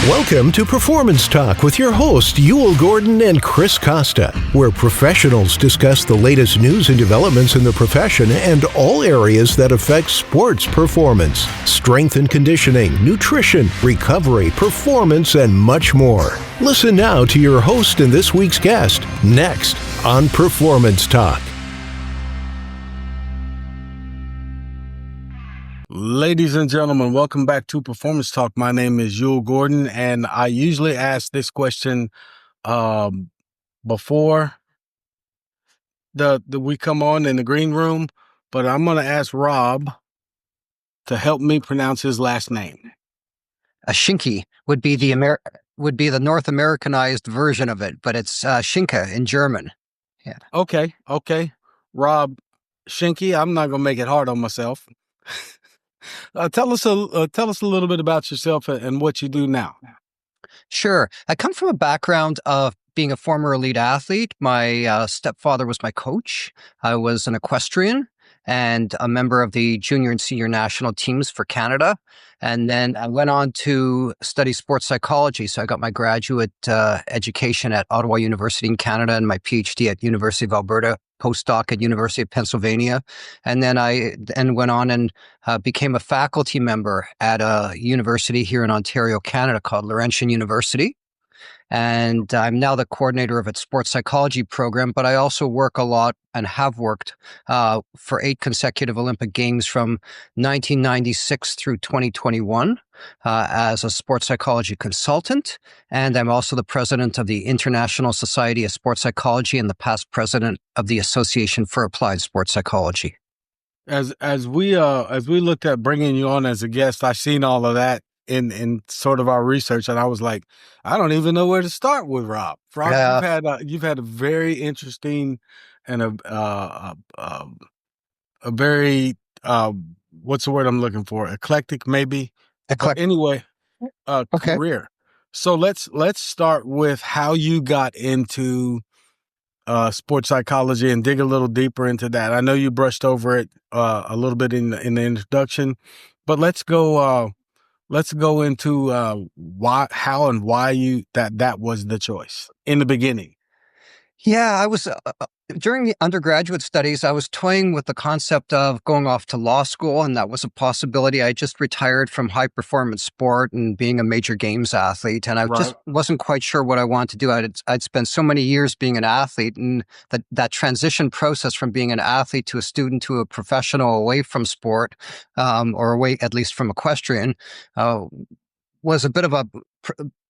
Welcome to Performance Talk with your hosts, Yul Gordon and Chris Costa, where professionals discuss the latest news and developments in the profession and all areas that affect sports performance, strength and conditioning, nutrition, recovery, performance, and much more. Listen now to your host and this week's guest, next on Performance Talk. Ladies and gentlemen, welcome back to Performance Talk. My name is Yul Gordon, and I usually ask this question before we come on in the green room, but I'm going to ask Rob to help me pronounce his last name. Schinke would be the North Americanized version of it, but it's Schinke in German. Yeah. Okay. Rob Schinke, I'm not going to make it hard on myself. Tell us a little bit about yourself and what you do now. Sure. I come from a background of being a former elite athlete. My stepfather was my coach. I was an equestrian and a member of the junior and senior national teams for Canada. And then I went on to study sports psychology. So I got my graduate education at Ottawa University in Canada and my PhD at University of Alberta, postdoc at University of Pennsylvania. And then I went on and became a faculty member at a university here in Ontario, Canada called Laurentian University. And I'm now the coordinator of its sports psychology program, but I also work a lot and have worked for 8 consecutive Olympic Games from 1996 through 2021 as a sports psychology consultant. And I'm also the president of the International Society of Sports Psychology and the past president of the Association for Applied Sports Psychology. As we looked at bringing you on as a guest, I seen all of that in sort of our research, and I was like, I don't even know where to start with Rob. Rob, you've had a very interesting and a very what's the word I'm looking for? Eclectic, maybe. Eclectic. Anyway, Okay. career. So let's start with how you got into sports psychology and dig a little deeper into that. I know you brushed over it a little bit in the introduction, but let's go into how and why that was the choice in the beginning. Yeah, I was during the undergraduate studies, I was toying with the concept of going off to law school, and that was a possibility. I just retired from high performance sport and being a major games athlete, and I just wasn't quite sure what I wanted to do. I'd spent so many years being an athlete, and that transition process from being an athlete to a student to a professional away from sport, or away at least from equestrian, was a bit of a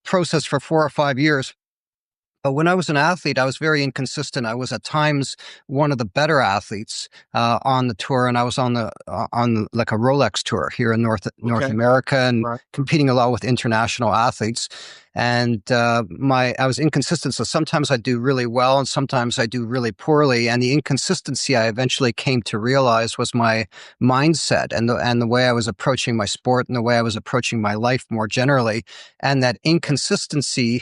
process for 4 or 5 years. But when I was an athlete, I was very inconsistent. I was at times one of the better athletes on the tour, and I was on like a Rolex tour here in North America, and competing a lot with international athletes. And I was inconsistent, so sometimes I do really well, and sometimes I do really poorly. And the inconsistency I eventually came to realize was my mindset and the way I was approaching my sport and the way I was approaching my life more generally. And that inconsistency.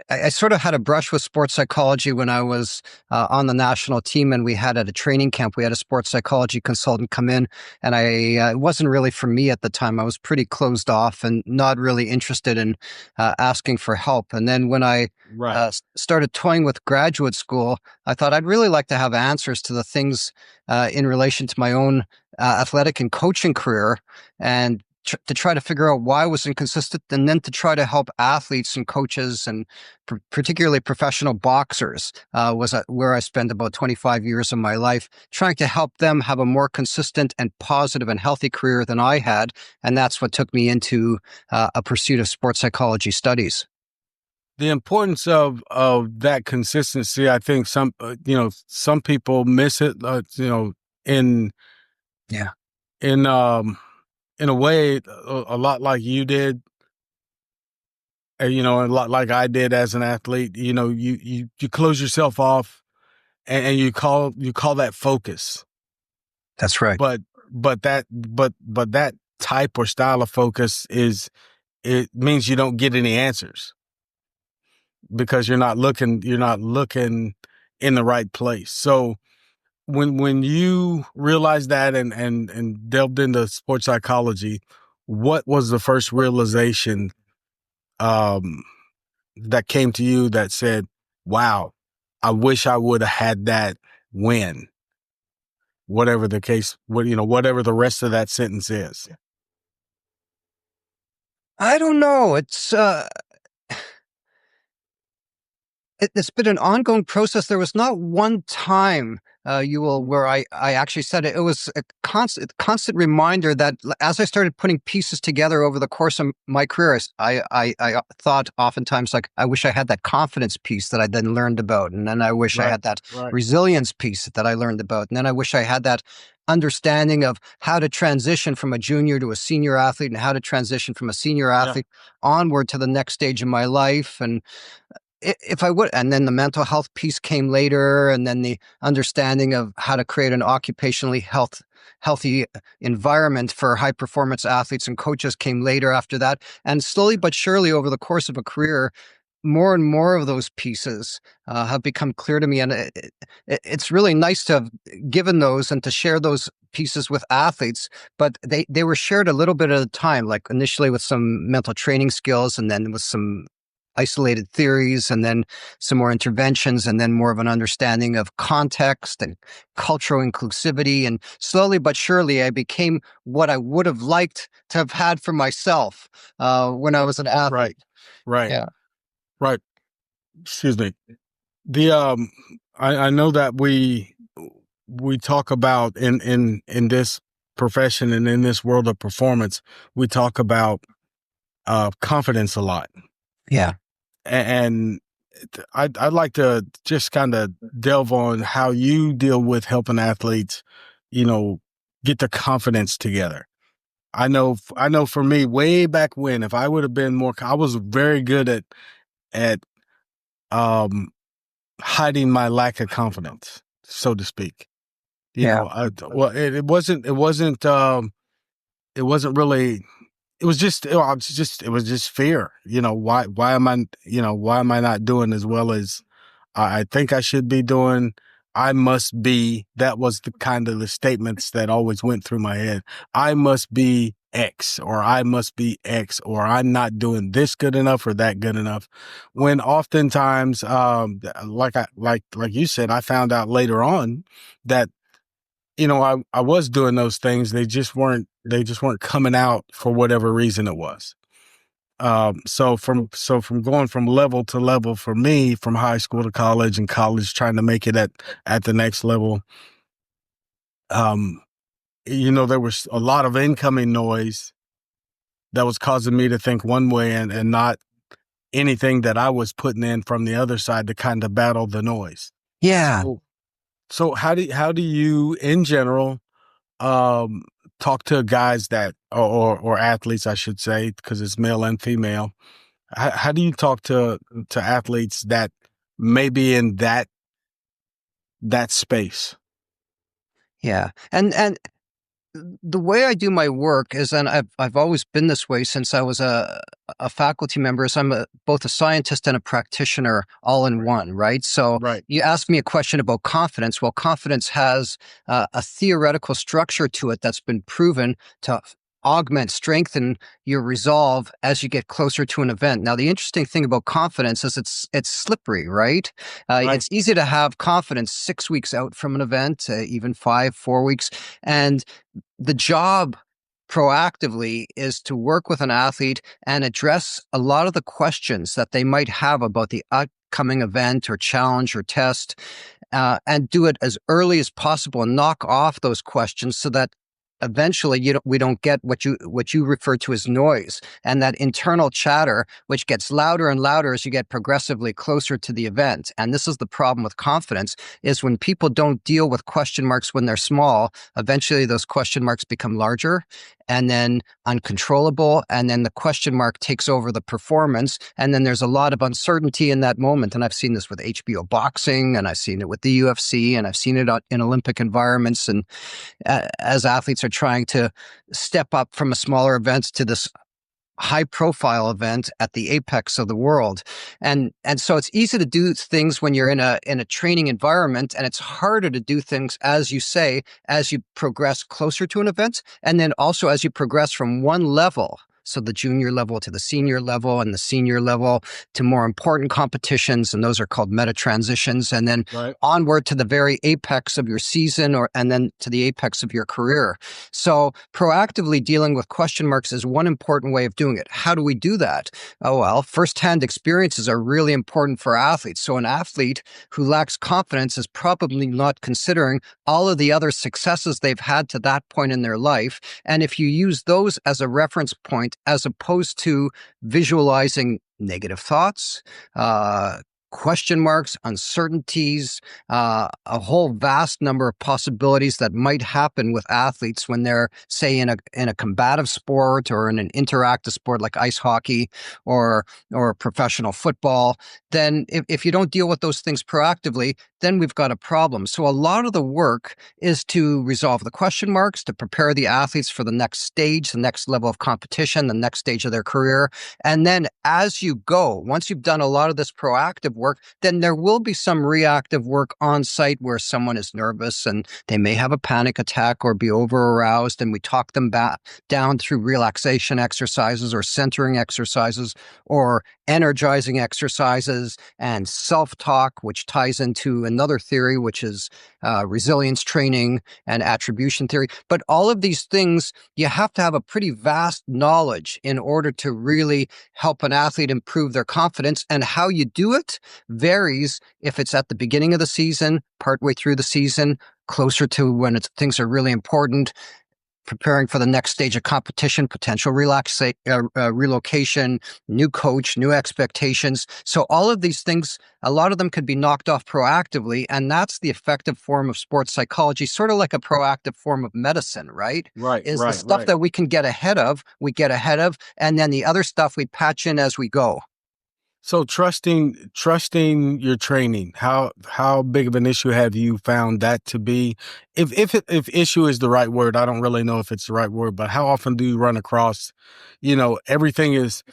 I sort of had a brush with sports psychology when I was on the national team, and we had at a training camp, we had a sports psychology consultant come in, and it wasn't really for me at the time. I was pretty closed off and not really interested in asking for help. And then when I started toying with graduate school, I thought I'd really like to have answers to the things in relation to my own athletic and coaching career, and to try to figure out why I was inconsistent, and then to try to help athletes and coaches and particularly professional boxers was where I spent about 25 years of my life, trying to help them have a more consistent and positive and healthy career than I had. And that's what took me into a pursuit of sports psychology studies. The importance of that consistency, I think some people miss it, in a way, a lot like you did, a lot like I did as an athlete. You close yourself off, and you call that focus. That's right. But that type or style of focus it means you don't get any answers because you're not looking in the right place. So when you realized that and delved into sports psychology, what was the first realization um, that came to you that said, wow, I wish I would have had that when, whatever the case, whatever the rest of that sentence is? I don't know. It's been an ongoing process. There was not one time, where I actually said it. It was a constant reminder that as I started putting pieces together over the course of my career, I thought oftentimes like, I wish I had that confidence piece that I then learned about. And then I wish I Right, had that right. resilience piece that I learned about. And then I wish I had that understanding of how to transition from a junior to a senior athlete and how to transition from a senior Yeah, athlete onward to the next stage of my life. And if I would, and then the mental health piece came later, and then the understanding of how to create an occupationally healthy environment for high performance athletes and coaches came later after that. And slowly but surely over the course of a career, more and more of those pieces have become clear to me. And it's really nice to have given those and to share those pieces with athletes, but they were shared a little bit at a time, like initially with some mental training skills, and then with some isolated theories, and then some more interventions, and then more of an understanding of context and cultural inclusivity. And slowly but surely, I became what I would have liked to have had for myself when I was an right, athlete. right, Yeah. right. Excuse me. The I know that we talk about in this profession and in this world of performance, we talk about confidence a lot. Yeah. And I'd like to just kind of delve on how you deal with helping athletes, you know, get the confidence together. I know for me, way back when, if I would have been more, I was very good at um, hiding my lack of confidence, so to speak. Yeah. Well, it wasn't really. It was just, it was just fear. Why am I not doing as well as I think I should be doing? I must be. That was the kind of the statements that always went through my head. I must be X, or I must be X, or I'm not doing this good enough or that good enough. When oftentimes, like you said, I found out later on that I was doing those things. They just weren't coming out for whatever reason it was. So from going from level to level for me, from high school to college and college, trying to make it at the next level, um, there was a lot of incoming noise that was causing me to think one way and not anything that I was putting in from the other side to kind of battle the noise. Yeah. So how do you in general um, talk to guys that or athletes, I should say, because it's male and female. How do you talk to athletes that may be in that space? Yeah. And the way I do my work is, and I've always been this way since I was a faculty member, is both a scientist and a practitioner all in one, right? So Right. you asked me a question about confidence. Well, confidence has a theoretical structure to it that's been proven to augment, strengthen your resolve as you get closer to an event. Now, the interesting thing about confidence is it's slippery, right? Right. It's easy to have confidence 6 weeks out from an event, even 5, 4 weeks, and the job proactively is to work with an athlete and address a lot of the questions that they might have about the upcoming event or challenge or test, and do it as early as possible and knock off those questions so that eventually we don't get what you refer to as noise, and that internal chatter, which gets louder and louder as you get progressively closer to the event. And this is the problem with confidence, is when people don't deal with question marks when they're small, eventually those question marks become larger and then uncontrollable, and then the question mark takes over the performance, and then there's a lot of uncertainty in that moment. And I've seen this with HBO boxing, and I've seen it with the UFC, and I've seen it in Olympic environments, and as athletes are trying to step up from a smaller events to this high profile event at the apex of the world. And so it's easy to do things when you're in a training environment, and it's harder to do things, as you say, as you progress closer to an event. And then also as you progress from one level, so the junior level to the senior level, and the senior level to more important competitions, and those are called meta transitions, and then Right. onward to the very apex of your season, and then to the apex of your career. So proactively dealing with question marks is one important way of doing it. How do we do that? Oh, well, firsthand experiences are really important for athletes. So an athlete who lacks confidence is probably not considering all of the other successes they've had to that point in their life. And if you use those as a reference point, as opposed to visualizing negative thoughts, question marks, uncertainties, a whole vast number of possibilities that might happen with athletes when they're, say, in a combative sport or in an interactive sport like ice hockey or professional football, then if you don't deal with those things proactively, then we've got a problem. So a lot of the work is to resolve the question marks, to prepare the athletes for the next stage, the next level of competition, the next stage of their career. And then as you go, once you've done a lot of this proactive work, then there will be some reactive work on site where someone is nervous and they may have a panic attack or be over aroused. And we talk them back down through relaxation exercises or centering exercises or energizing exercises and self-talk, which ties into another theory, which is resilience training and attribution theory. But all of these things, you have to have a pretty vast knowledge in order to really help an athlete improve their confidence. And how you do it varies if it's at the beginning of the season, partway through the season, closer to when things are really important, preparing for the next stage of competition, potential relocation, new coach, new expectations. So all of these things, a lot of them could be knocked off proactively. And that's the effective form of sports psychology, sort of like a proactive form of medicine, right? Right. Is the Right. stuff Right. that we can get ahead of, and then the other stuff we patch in as we go. So trusting your training, how big of an issue have you found that to be? If issue is the right word, I don't really know if it's the right word, but how often do you run across, everything is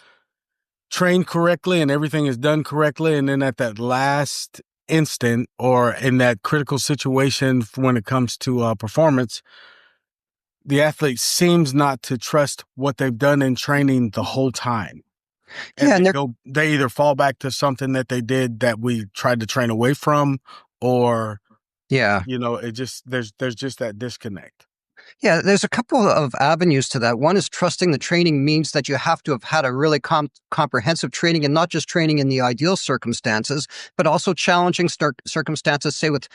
trained correctly and everything is done correctly, and then at that last instant or in that critical situation when it comes to performance, the athlete seems not to trust what they've done in training the whole time. And Yeah, and they either fall back to something that they did that we tried to train away from, or, yeah. it just, there's just that disconnect. Yeah, there's a couple of avenues to that. One is trusting the training means that you have to have had a really comprehensive training, and not just training in the ideal circumstances, but also challenging circumstances, say with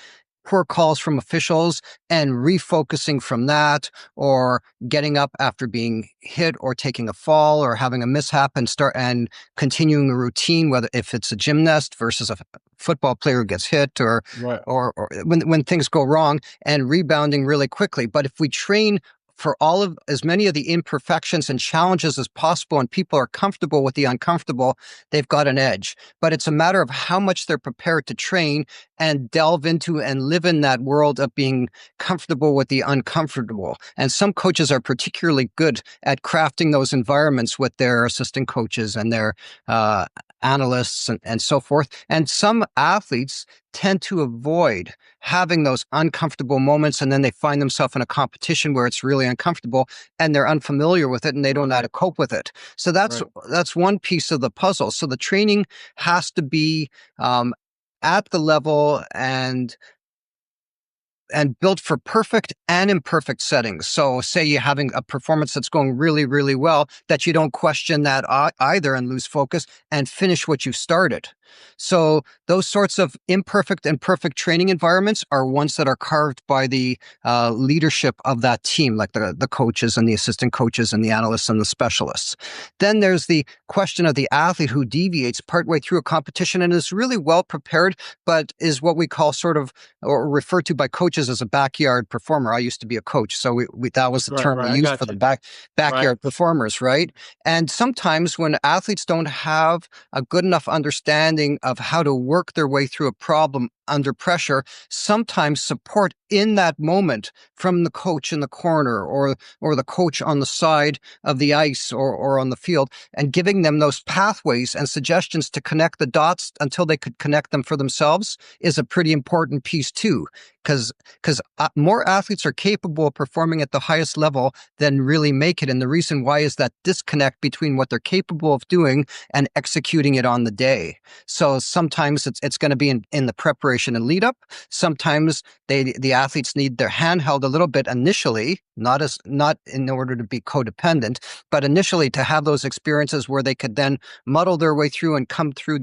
poor calls from officials, and refocusing from that, or getting up after being hit or taking a fall or having a mishap and continuing a routine, whether if it's a gymnast versus a football player who gets hit, or Right. or when things go wrong, and rebounding really quickly. But if we train for all of as many of the imperfections and challenges as possible, and people are comfortable with the uncomfortable, they've got an edge. But it's a matter of how much they're prepared to train and delve into and live in that world of being comfortable with the uncomfortable. And some coaches are particularly good at crafting those environments with their assistant coaches and their analysts and so forth. And some athletes tend to avoid having those uncomfortable moments, and then they find themselves in a competition where it's really uncomfortable and they're unfamiliar with it and they don't know how to cope with it. So that's one piece of the puzzle. So the training has to be at the level and built for perfect and imperfect settings. So say you're having a performance that's going really, really well, that you don't question that either and lose focus and finish what you started. So those sorts of imperfect and perfect training environments are ones that are carved by the leadership of that team, like the coaches and the assistant coaches and the analysts and the specialists. Then there's the question of the athlete who deviates partway through a competition and is really well prepared, but is what we call sort of, or referred to by coaches as a backyard performer. I used to be a coach, so that was the term we used for the backyard performers, right? And sometimes when athletes don't have a good enough understanding of how to work their way through a problem under pressure, sometimes support in that moment from the coach in the corner or the coach on the side of the ice or on the field, and giving them those pathways and suggestions to connect the dots until they could connect them for themselves is a pretty important piece too. Because more athletes are capable of performing at the highest level than really make it. And the reason why is that disconnect between what they're capable of doing and executing it on the day. So sometimes it's going to be in the preparation and lead up. Sometimes the athletes need their hand held a little bit initially, not in order to be codependent, but initially to have those experiences where they could then muddle their way through and come through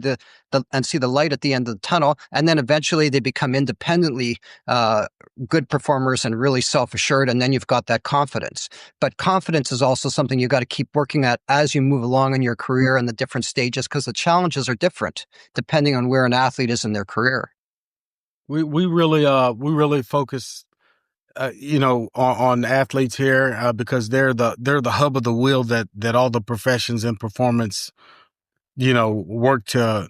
and see the light at the end of the tunnel. And then eventually they become independently good performers and really self-assured. And then you've got that confidence. But confidence is also something you got to keep working at as you move along in your career and the different stages, because the challenges are different depending on where an athlete is in their career. We really focus on athletes here because they're the hub of the wheel that all the professions in performance work to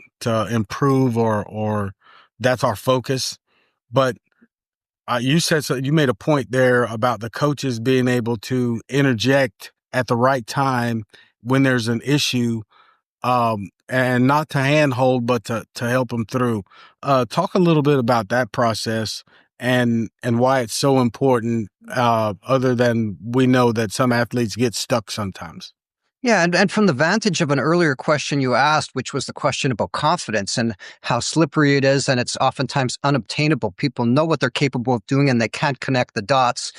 improve, or that's our focus. But you said so. You made a point there about the coaches being able to interject at the right time when there's an issue, and not to handhold, but to help them through. Talk a little bit about that process and why it's so important. Other than we know that some athletes get stuck sometimes. Yeah, and from the vantage of an earlier question you asked, which was the question about confidence and how slippery it is, and it's oftentimes unobtainable. People know what they're capable of doing, and they can't connect the dots.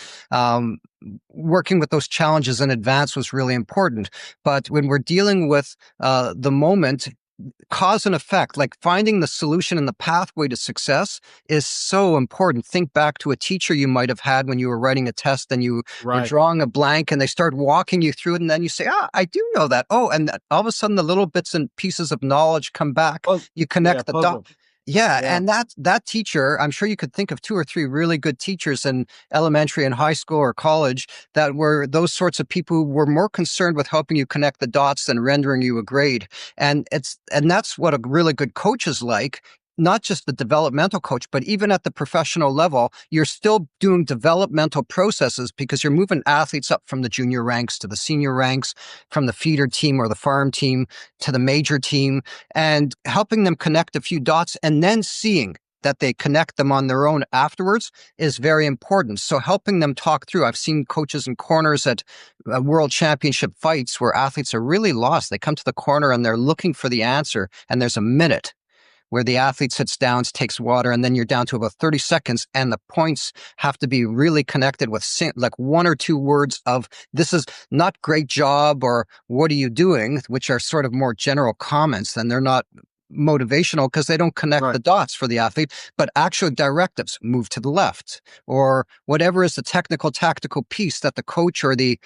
Working with those challenges in advance was really important. But when we're dealing with the moment, cause and effect, like finding the solution and the pathway to success is so important. Think back to a teacher you might have had when you were writing a test and you were drawing a blank and they start walking you through it. And then you say, I do know that. Oh, and all of a sudden the little bits and pieces of knowledge come back. You connect the dots. Yeah, and that teacher, I'm sure you could think of 2 or 3 really good teachers in elementary and high school or college that were those sorts of people who were more concerned with helping you connect the dots than rendering you a grade. And that's what a really good coach is like. Not just the developmental coach, but even at the professional level, you're still doing developmental processes because you're moving athletes up from the junior ranks to the senior ranks, from the feeder team or the farm team to the major team, and helping them connect a few dots and then seeing that they connect them on their own afterwards is very important. So helping them talk through. I've seen coaches in corners at world championship fights where athletes are really lost. They come to the corner and they're looking for the answer, and there's a minute where the athlete sits down, takes water, and then you're down to about 30 seconds, and the points have to be really connected with like 1 or 2 words of, this is not great job, or what are you doing, which are sort of more general comments, and they're not motivational because they don't connect the dots for the athlete, but actual directives, move to the left, or whatever is the technical, tactical piece that the coach or the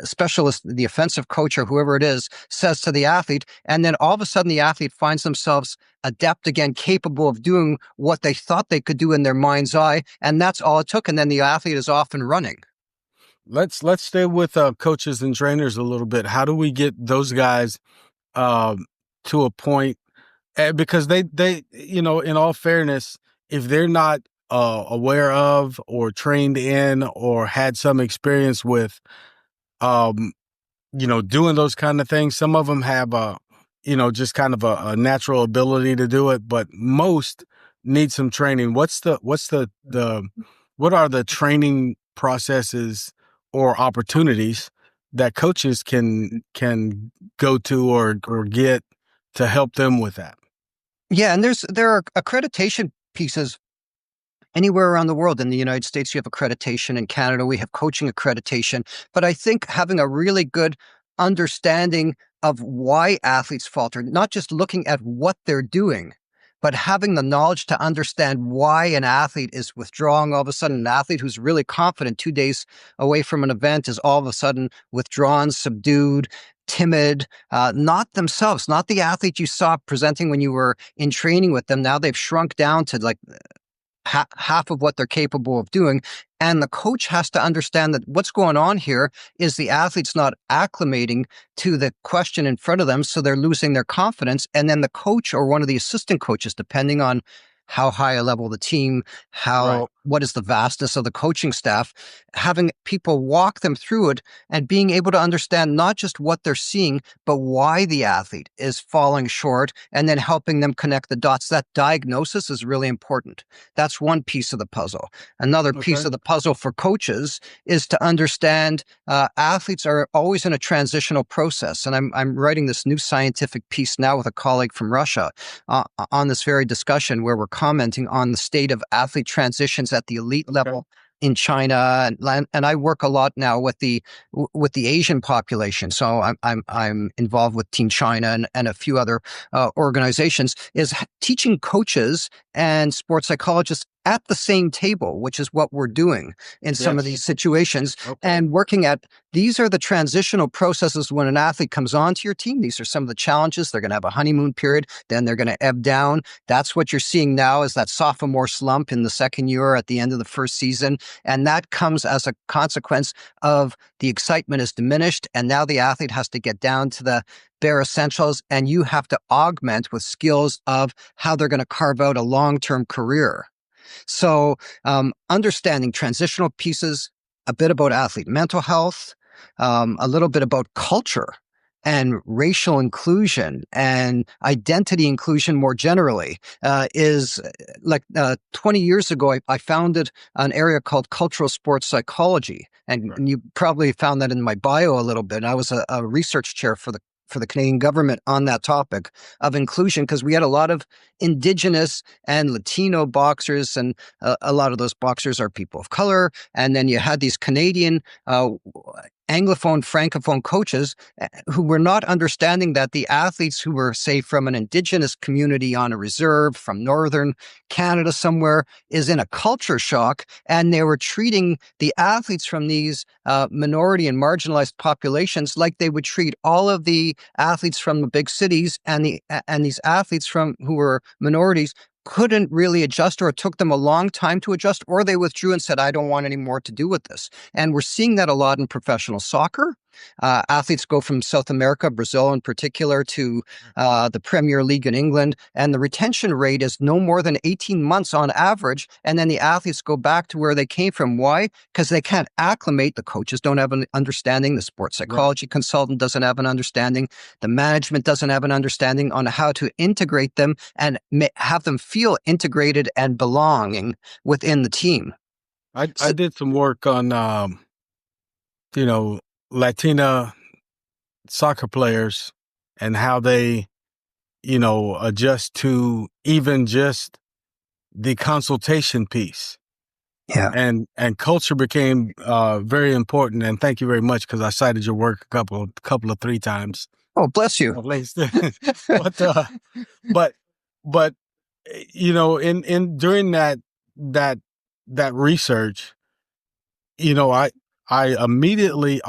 specialist, the offensive coach or whoever it is, says to the athlete. And then all of a sudden the athlete finds themselves adept again, capable of doing what they thought they could do in their mind's eye. And that's all it took. And then the athlete is off and running. Let's stay with coaches and trainers a little bit. How do we get those guys to a point? Because they in all fairness, if they're not aware of or trained in or had some experience with doing those kind of things. Some of them have just kind of a natural ability to do it, but most need some training. What are the training processes or opportunities that coaches can go to or get to help them with that? Yeah, and there are accreditation pieces anywhere around the world. In the United States, you have accreditation. In Canada, we have coaching accreditation. But I think having a really good understanding of why athletes falter, not just looking at what they're doing, but having the knowledge to understand why an athlete is withdrawing. All of a sudden, an athlete who's really confident 2 days away from an event is all of a sudden withdrawn, subdued, timid, not themselves, not the athlete you saw presenting when you were in training with them. Now they've shrunk down to like half of what they're capable of doing. And the coach has to understand that what's going on here is the athlete's not acclimating to the question in front of them, so they're losing their confidence. And then the coach or one of the assistant coaches, depending on how high a level the team, Right. what is the vastness of the coaching staff, having people walk them through it and being able to understand not just what they're seeing, but why the athlete is falling short, and then helping them connect the dots. That diagnosis is really important. That's one piece of the puzzle. Another piece Okay. of the puzzle for coaches is to understand athletes are always in a transitional process. And I'm writing this new scientific piece now with a colleague from Russia on this very discussion, where we're commenting on the state of athlete transitions at the elite Okay. level in China, and I work a lot now with the Asian population. So I'm involved with Team China and a few other organizations. Is teaching coaches and sports psychologists at the same table, which is what we're doing in some of Yes. these situations, Okay. and working at these are the transitional processes when an athlete comes onto your team. These are some of the challenges. They're going to have a honeymoon period, then they're going to ebb down. That's what you're seeing now, is that sophomore slump in the second year at the end of the first season. And that comes as a consequence of the excitement is diminished. And now the athlete has to get down to the bare essentials, and you have to augment with skills of how they're going to carve out a long-term career. So, understanding transitional pieces, a bit about athlete mental health, a little bit about culture and racial inclusion and identity inclusion more generally, is like 20 years ago, I founded an area called cultural sports psychology. And, Right. and you probably found that in my bio a little bit. I was a research chair for the Canadian government on that topic of inclusion, because we had a lot of Indigenous and Latino boxers, and a lot of those boxers are people of color. And then you had these Canadian Anglophone, Francophone coaches who were not understanding that the athletes who were, say, from an Indigenous community on a reserve from Northern Canada somewhere is in a culture shock, and they were treating the athletes from these minority and marginalized populations like they would treat all of the athletes from the big cities, and these athletes from who were minorities couldn't really adjust, or it took them a long time to adjust, or they withdrew and said, I don't want any more to do with this. And we're seeing that a lot in professional soccer. Athletes go from South America, Brazil in particular, to the Premier League in England, and the retention rate is no more than 18 months on average. And then the athletes go back to where they came from. Why? Because they can't acclimate. The coaches don't have an understanding. The sports Right. psychology consultant doesn't have an understanding. The management doesn't have an understanding on how to integrate them and have them feel integrated and belonging within the team. I So, did some work on you know, Latina soccer players and how they, adjust to even just the consultation piece. yeah. And culture became very important. And thank you very much, because I cited your work a couple of three times Oh, bless you. at least. but but but in during that that research, you know, I immediately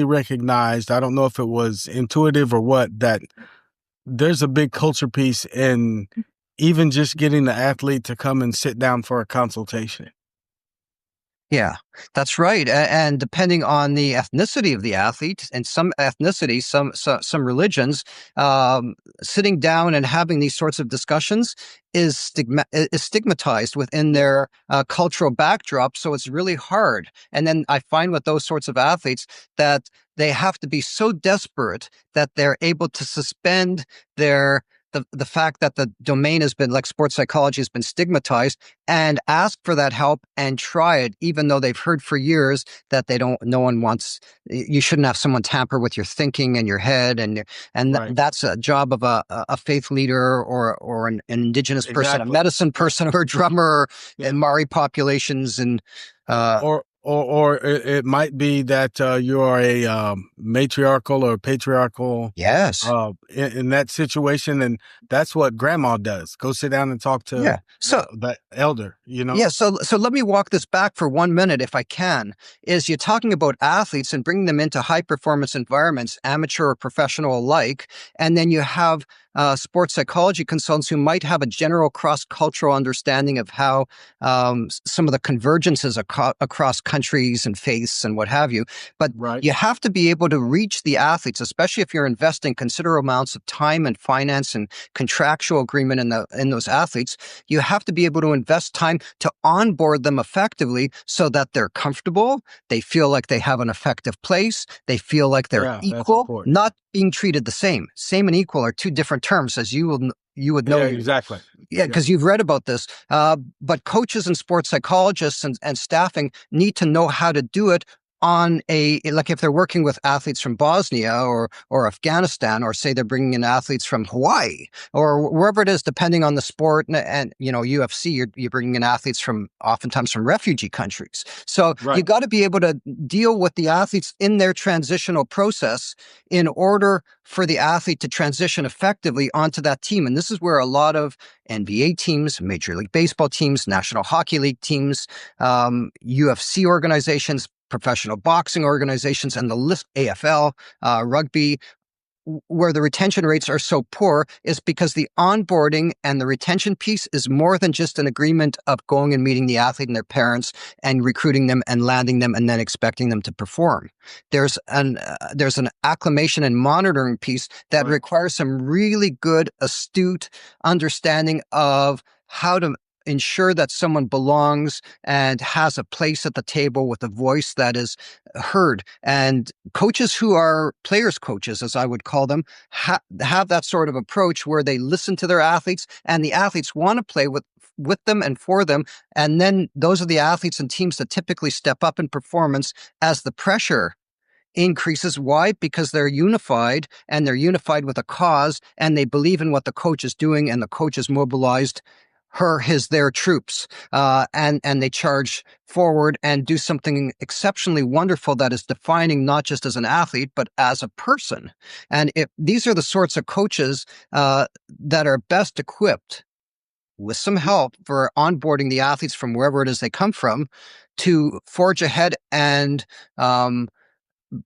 recognized, I don't know if it was intuitive or what, that there's a big culture piece in even just getting the athlete to come and sit down for a consultation. Yeah, that's right. And depending on the ethnicity of the athlete, and some ethnicities, some religions, sitting down and having these sorts of discussions is stigmatized within their cultural backdrop. So it's really hard. And then I find with those sorts of athletes that they have to be so desperate that they're able to suspend their the fact that the domain has been, like sports psychology, has been stigmatized, and ask for that help and try it, even though they've heard for years that no one wants, you shouldn't have someone tamper with your thinking and your head. Right. That's a job of a faith leader, or an indigenous person, a Exactly. medicine Yeah. person, or a drummer Yeah. in Maori populations. And Or it might be that you are a matriarchal or patriarchal yes. in that situation, and that's what grandma does. Go sit down and talk to Yeah. So the elder. yeah, so let me walk this back for 1 minute, if I can. Is you're talking about athletes and bringing them into high performance environments, amateur or professional alike, and then you have sports psychology consultants who might have a general cross-cultural understanding of how some of the convergences across countries and faiths and what have you. But Right. you have to be able to reach the athletes, especially if you're investing considerable amounts of time and finance and contractual agreement in those athletes. You have to be able to invest time to onboard them effectively so that they're comfortable, they feel like they have an effective place, they feel like they're Yeah, that's equal, important. not being treated the same. Same and equal are two different terms, as you would know. Yeah, exactly. Yeah, because you've read about this. But coaches and sports psychologists and staffing need to know how to do it on like if they're working with athletes from Bosnia or Afghanistan, or say they're bringing in athletes from Hawaii or wherever it is, depending on the sport. And UFC, you're bringing in athletes from oftentimes from refugee countries. So you Right. got to be able to deal with the athletes in their transitional process in order for the athlete to transition effectively onto that team. And this is where a lot of NBA teams, Major League Baseball teams, National Hockey League teams, UFC organizations, professional boxing organizations, and the list, AFL, rugby, where the retention rates are so poor is because the onboarding and the retention piece is more than just an agreement of going and meeting the athlete and their parents and recruiting them and landing them and then expecting them to perform. There's an acclimation and monitoring piece that Right. requires some really good, astute understanding of how to ensure that someone belongs and has a place at the table with a voice that is heard. And coaches who are players coaches, as I would call them, have that sort of approach where they listen to their athletes and the athletes want to play with them and for them. And then those are the athletes and teams that typically step up in performance as the pressure increases. Why? Because they're unified, and they're unified with a cause, and they believe in what the coach is doing, and the coach has mobilized their troops, and they charge forward and do something exceptionally wonderful that is defining not just as an athlete but as a person. And these are the sorts of coaches that are best equipped, with some help, for onboarding the athletes from wherever it is they come from, to forge ahead and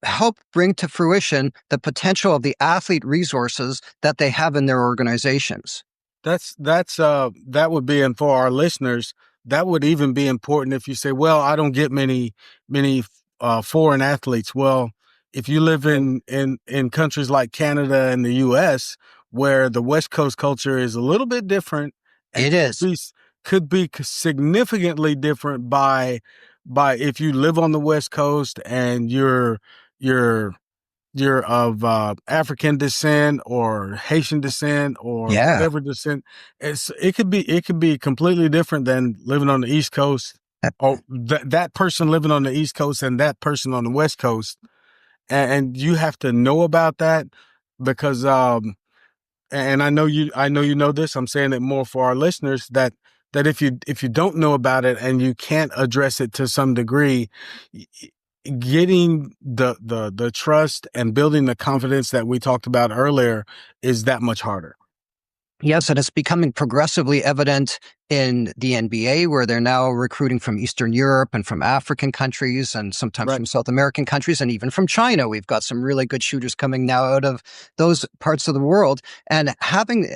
help bring to fruition the potential of the athlete resources that they have in their organizations. That would be, and for our listeners, that would even be important if you say, well, I don't get many foreign athletes. Well, if you live in countries like Canada and the US, where the West Coast culture is a little bit different and It is. could be significantly different by if you live on the West Coast and you're of African descent or Haitian descent or Yeah. whatever descent. It could be completely different than living on the East Coast, or that person living on the East Coast and that person on the West Coast, and you have to know about that because and I know you know this. I'm saying it more for our listeners that if you don't know about it and you can't address it to some degree, getting the trust and building the confidence that we talked about earlier is that much harder. Yes, and it's becoming progressively evident in the NBA, where they're now recruiting from Eastern Europe and from African countries and sometimes Right. from South American countries and even from China. We've got some really good shooters coming now out of those parts of the world. And having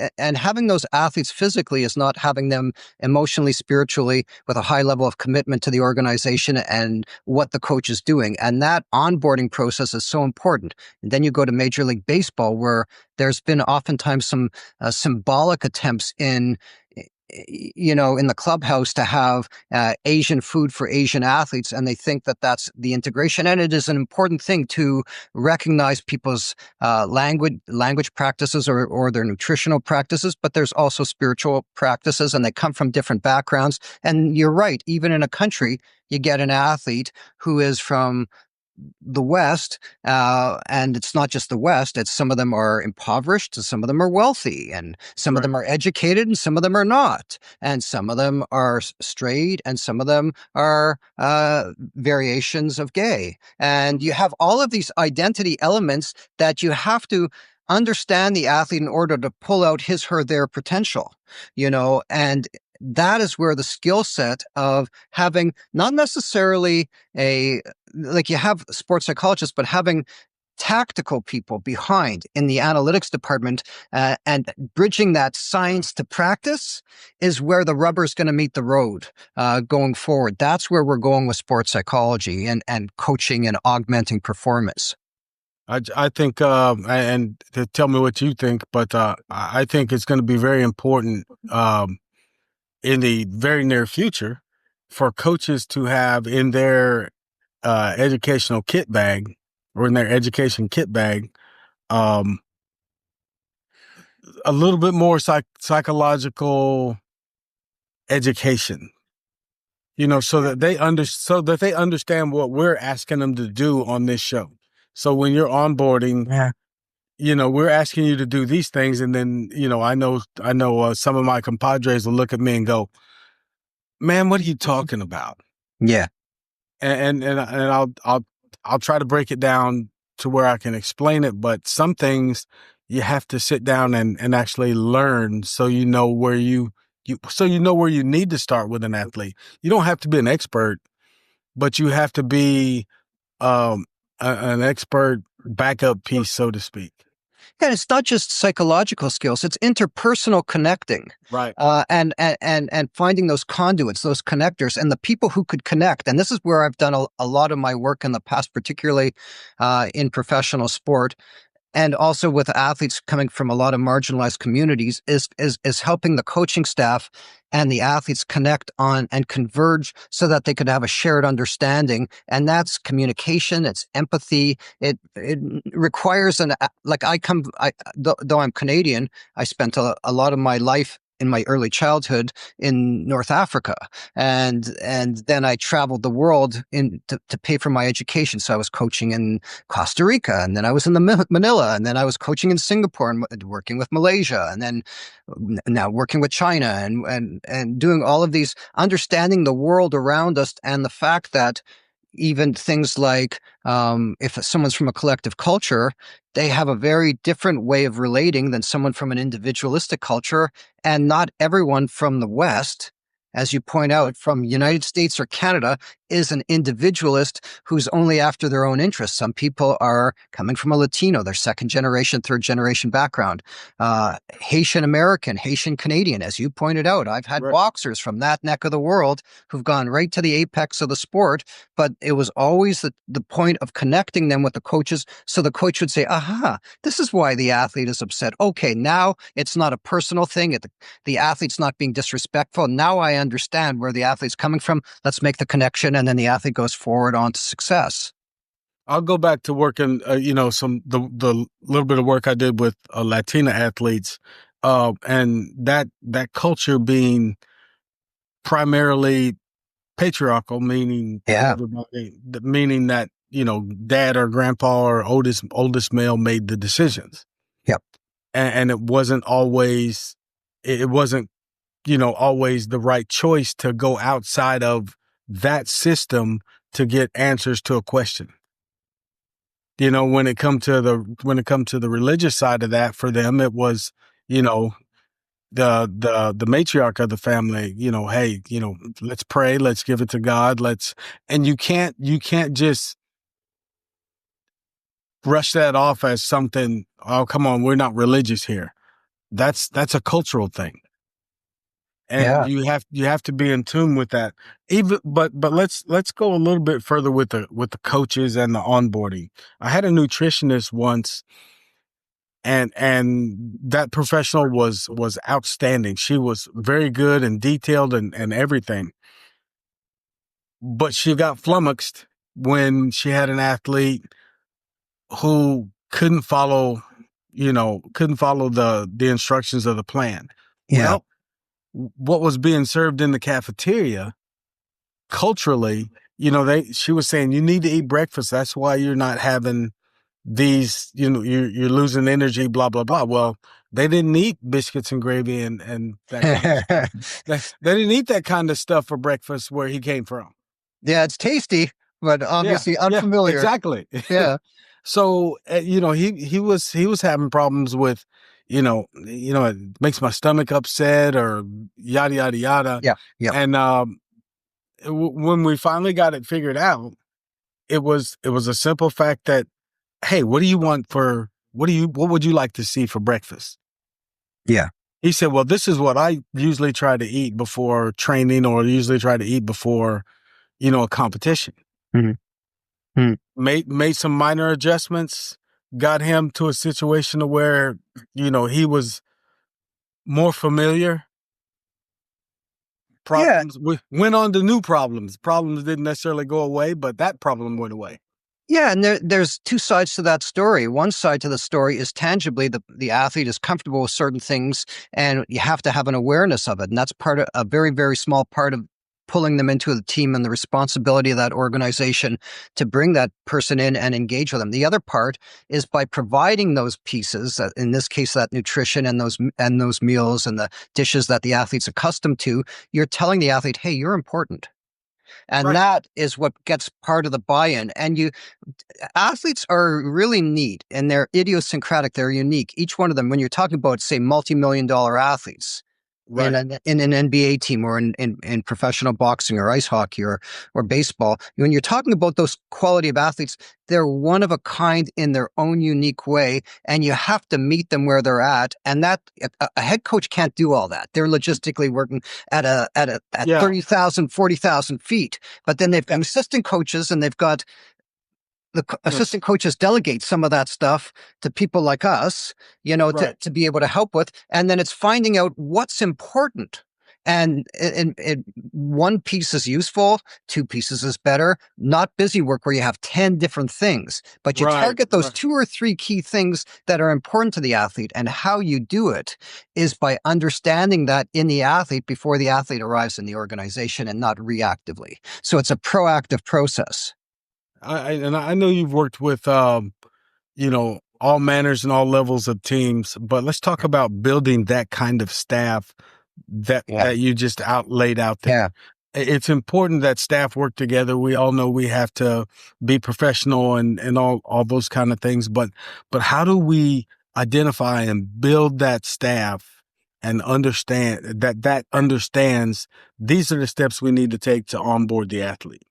those athletes physically is not having them emotionally, spiritually, with a high level of commitment to the organization and what the coach is doing. And that onboarding process is so important. And then you go to Major League Baseball, where there's been oftentimes some symbolic attempts in the clubhouse to have Asian food for Asian athletes, and they think that that's the integration. And it is an important thing to recognize people's language practices or their nutritional practices, but there's also spiritual practices, and they come from different backgrounds. And you're right, even in a country, you get an athlete who is from the West, and it's not just the West. It's some of them are impoverished, and some of them are wealthy, and some of Right. them are educated, and some of them are not, and some of them are straight, and some of them are variations of gay. And you have all of these identity elements that you have to understand the athlete in order to pull out their potential, and that is where the skill set of having not necessarily like you have sports psychologists, but having tactical people behind in the analytics department, and bridging that science to practice is where the rubber is going to meet the road going forward. That's where we're going with sports psychology and coaching and augmenting performance. I think, and to tell me what you think, but I think it's going to be very important in the very near future for coaches to have in their educational kit bag or in their education kit bag um, a little bit more psychological education, so that they understand what we're asking them to do on this show. So when you're onboarding, we're asking you to do these things, and then I know some of my compadres will look at me and go, "Man, what are you talking about?" Yeah. And I'll try to break it down to where I can explain it, but some things you have to sit down and actually learn, so you know where you need to start with an athlete. You don't have to be an expert, but you have to be an expert backup piece, so to speak. And it's not just psychological skills; it's interpersonal connecting, Right. And finding those conduits, those connectors, and the people who could connect. And this is where I've done a lot of my work in the past, particularly in professional sport, and also with athletes coming from a lot of marginalized communities, is helping the coaching staff and the athletes connect on and converge so that they could have a shared understanding. And that's communication, it's empathy. It requires though I'm Canadian, I spent a lot of my life in my early childhood in North Africa. And then I traveled the world to pay for my education. So I was coaching in Costa Rica, and then I was in Manila, and then I was coaching in Singapore and working with Malaysia, and then now working with China and doing all of these, understanding the world around us, and the fact that even things like if someone's from a collective culture, they have a very different way of relating than someone from an individualistic culture. And not everyone from the West, as you point out, from United States or Canada, is an individualist who's only after their own interests. Some people are coming from a Latino, their second generation, third generation background, Haitian American, Haitian Canadian, as you pointed out. I've had boxers from that neck of the world who've gone right to the apex of the sport, but it was always the point of connecting them with the coaches, so the coach would say, aha, this is why the athlete is upset. Okay, now it's not a personal thing. The athlete's not being disrespectful. Now I understand where the athlete's coming from. Let's make the connection, and then the athlete goes forward on to success. I'll go back to working, the little bit of work I did with Latina athletes, and that culture being primarily patriarchal, meaning meaning that dad or grandpa or oldest male made the decisions. Yep. And it wasn't always always the right choice to go outside of that system to get answers to a question. When it come to the religious side of that, for them, it was, the matriarch of the family, hey, let's pray, let's give it to God, and you can't just brush that off as something, oh, come on, we're not religious here. That's a cultural thing. And you have to be in tune with that. But let's go a little bit further with the coaches and the onboarding. I had a nutritionist once, and that professional was outstanding. She was very good and detailed and everything. But she got flummoxed when she had an athlete who couldn't follow the instructions of the plan. Yeah. Well, what was being served in the cafeteria culturally, she was saying, you need to eat breakfast. That's why you're not having these, you're losing energy, blah, blah, blah. Well, they didn't eat biscuits and gravy and that kind of stuff. They didn't eat that kind of stuff for breakfast where he came from. Yeah, it's tasty, but obviously unfamiliar. Yeah, exactly. Yeah. So, he was having problems with, it makes my stomach upset or yada, yada, yada. Yeah. Yeah. And when we finally got it figured out, it was a simple fact that "Hey, what would you like to see for breakfast?" Yeah. He said, "Well, this is what I usually try to eat before training, or usually try to eat before, a competition." Mhm. Mhm. Made some minor adjustments, got him to a situation to where, he was more familiar. Yeah. Problems we went on to new problems. Problems didn't necessarily go away, but that problem went away. Yeah, and there's two sides to that story. One side to the story is tangibly the athlete is comfortable with certain things, and you have to have an awareness of it. And that's part of a very, very small part of pulling them into the team and the responsibility of that organization to bring that person in and engage with them. The other part is by providing those pieces, in this case, that nutrition and those meals and the dishes that the athlete's accustomed to, you're telling the athlete, hey, you're important. And Right. that is what gets part of the buy-in. And athletes are really neat and they're idiosyncratic. They're unique. Each one of them, when you're talking about, say, multi-million dollar athletes Right. in an NBA team or in professional boxing or ice hockey or baseball, when you're talking about those quality of athletes, they're one of a kind in their own unique way, and you have to meet them where they're at. And that a head coach can't do all that. They're logistically working at Yeah. 30,000, 40,000 feet. But then they've got assistant coaches and they've got Yes. assistant coaches delegate some of that stuff to people like us, Right. to be able to help with. And then it's finding out what's important. And one piece is useful, two pieces is better, not busy work where you have 10 different things, but you Right. target those Right. two or three key things that are important to the athlete. And how you do it is by understanding that in the athlete before the athlete arrives in the organization and not reactively. So it's a proactive process. I know you've worked with all manners and all levels of teams, but let's talk about building that kind of staff that Yeah. that you just laid out there. Yeah. It's important that staff work together. We all know we have to be professional and all those kind of things, but how do we identify and build that staff and understand that understands these are the steps we need to take to onboard the athlete?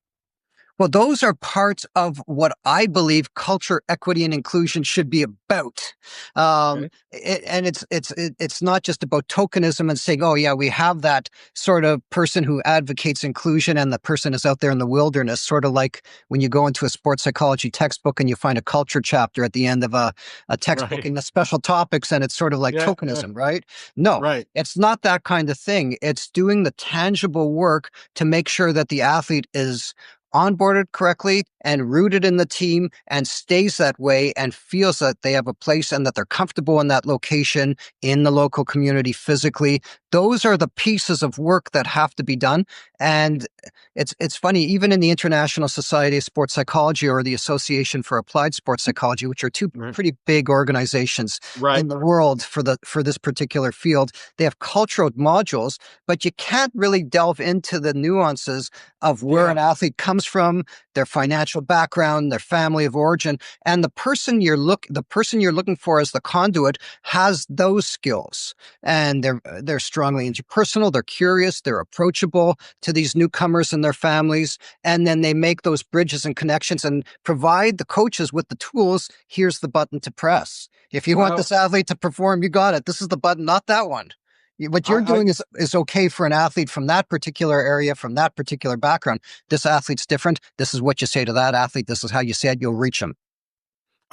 Well, those are parts of what I believe culture, equity, and inclusion should be about. Okay. And it's not just about tokenism and saying, "Oh, yeah, we have that sort of person who advocates inclusion, and the person is out there in the wilderness." Sort of like when you go into a sports psychology textbook and you find a culture chapter at the end of a textbook Right. in the special topics, and it's sort of like Yeah. tokenism, right? No, Right. it's not that kind of thing. It's doing the tangible work to make sure that the athlete is onboarded correctly and rooted in the team and stays that way and feels that they have a place and that they're comfortable in that location in the local community physically. Those are the pieces of work that have to be done. And it's funny, even in the International Society of Sports Psychology or the Association for Applied Sports Psychology, which are two Right. pretty big organizations Right. in the world for this particular field, they have cultural modules, but you can't really delve into the nuances of where Yeah. an athlete comes from, their financial background, their family of origin, and the person you're looking for as the conduit has those skills. And they're strongly interpersonal, they're curious, they're approachable to these newcomers and their families, and then they make those bridges and connections and provide the coaches with the tools. Here's the button to press. If you want I this athlete to perform, you got it. This is the button, not that one. What you're I doing is okay for an athlete from that particular area, from that particular background. This athlete's different. This is what you say to that athlete. This is how you say it. You'll reach them.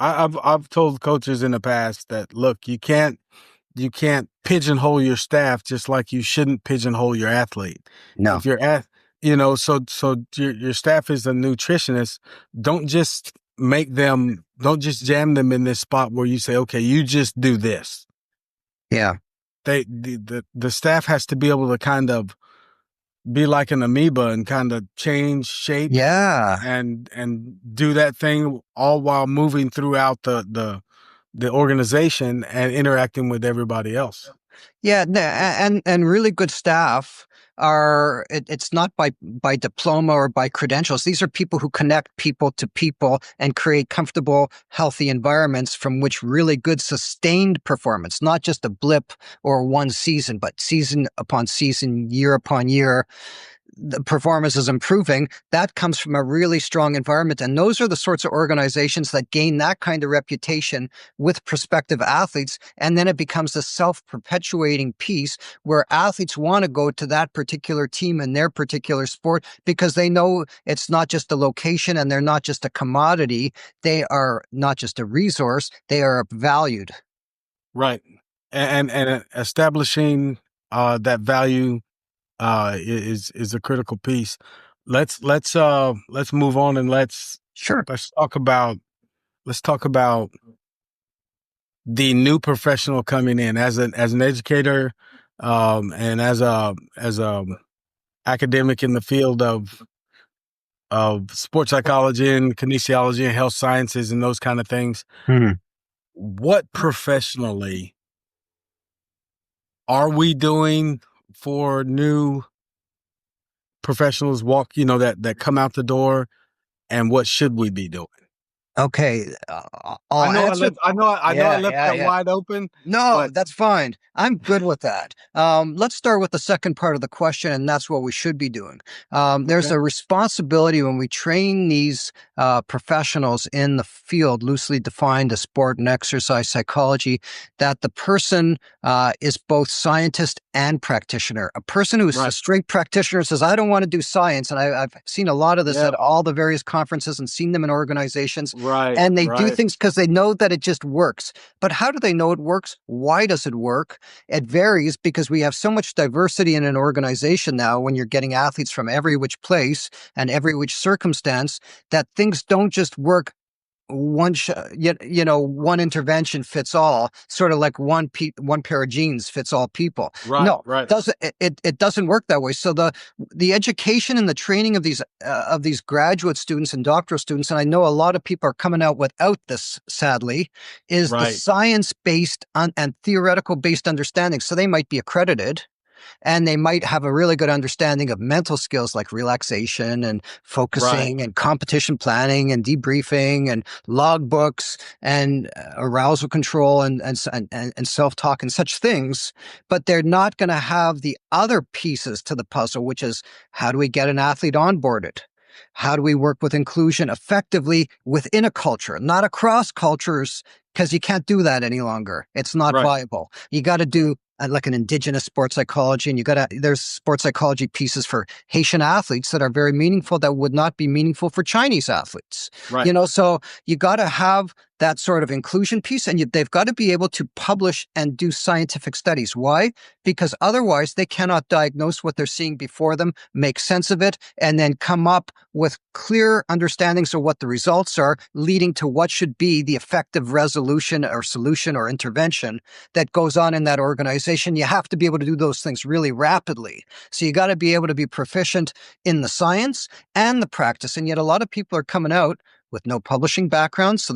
I've told coaches in the past that, look, you can't pigeonhole your staff just like you shouldn't pigeonhole your athlete. No. If you're at so your staff is a nutritionist, don't just jam them in this spot where you say, okay, you just do this. Yeah. The staff has to be able to kind of be like an amoeba and kind of change shape Yeah. and do that thing all while moving throughout the organization and interacting with everybody else. Yeah, and really good staff it's not by diploma or by credentials. These are people who connect people to people and create comfortable, healthy environments from which really good sustained performance, not just a blip or one season, but season upon season, year upon year. the performance is improving, that comes from a really strong environment. And those are the sorts of organizations that gain that kind of reputation with prospective athletes. And then it becomes a self-perpetuating piece where athletes want to go to that particular team in their particular sport because they know it's not just a location and they're not just a commodity. They are not just a resource, they are valued. Right. And establishing that value is a critical piece. Let's move on and Sure. let's talk about the new professional coming in as an educator, and as a academic in the field of sports psychology and kinesiology and health sciences and those kind of things. Hmm. What professionally are we doing for new professionals that come out the door, and what should we be doing? Okay, I'll I know answer. I Yeah, left yeah, that yeah. wide open, No, but that's fine. I'm good with that. Let's start with the second part of the question, and that's what we should be doing. There's okay. a responsibility when we train these professionals in the field, loosely defined as sport and exercise psychology, that the person is both scientist and practitioner. A person who's a Right. straight practitioner says, I don't want to do science. And I've seen a lot of this Yeah. at all the various conferences and seen them in organizations. Right. And they do Right. things because they know that it just works. But how do they know it works? Why does it work? It varies because we have so much diversity in an organization now when you're getting athletes from every which place and every which circumstance that things don't just work one intervention fits all, sort of like one pair of jeans fits all people. Right. No, Right. it doesn't work that way. So the education and the training of these graduate students and doctoral students, and I know a lot of people are coming out without this, sadly, is the Right. science based and theoretical based understanding. So they might be accredited, and they might have a really good understanding of mental skills like relaxation and Right. focusing and competition planning and debriefing and logbooks and arousal control and self-talk and such things. But they're not going to have the other pieces to the puzzle, which is how do we get an athlete onboarded? How do we work with inclusion effectively within a culture, not across cultures, because you can't do that any longer. It's not Right. viable. You got to do like an indigenous sports psychology, and there's sports psychology pieces for Haitian athletes that are very meaningful that would not be meaningful for Chinese athletes. Right. So you got to have that sort of inclusion piece, and they've got to be able to publish and do scientific studies. Why? Because otherwise they cannot diagnose what they're seeing before them, make sense of it, and then come up with clear understandings of what the results are, leading to what should be the effective resolution or solution or intervention that goes on in that organization. You have to be able to do those things really rapidly. So you got to be able to be proficient in the science and the practice. And yet a lot of people are coming out with no publishing background. So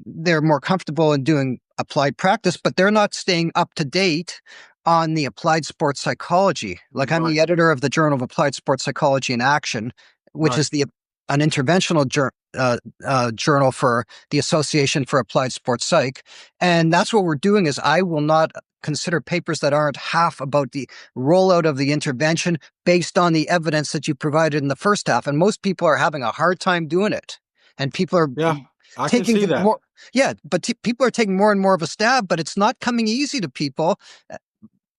they're more comfortable in doing applied practice, but they're not staying up to date on the applied sports psychology. Like I'm Right. the editor of the Journal of Applied Sports Psychology in Action, which Right. is an interventional journal for the Association for Applied Sports Psych. And that's what we're doing is I will not consider papers that aren't half about the rollout of the intervention based on the evidence that you provided in the first half. And most people are having a hard time doing it. And people are Yeah. I can taking see that. more, yeah, but people are taking more and more of a stab, but it's not coming easy to people.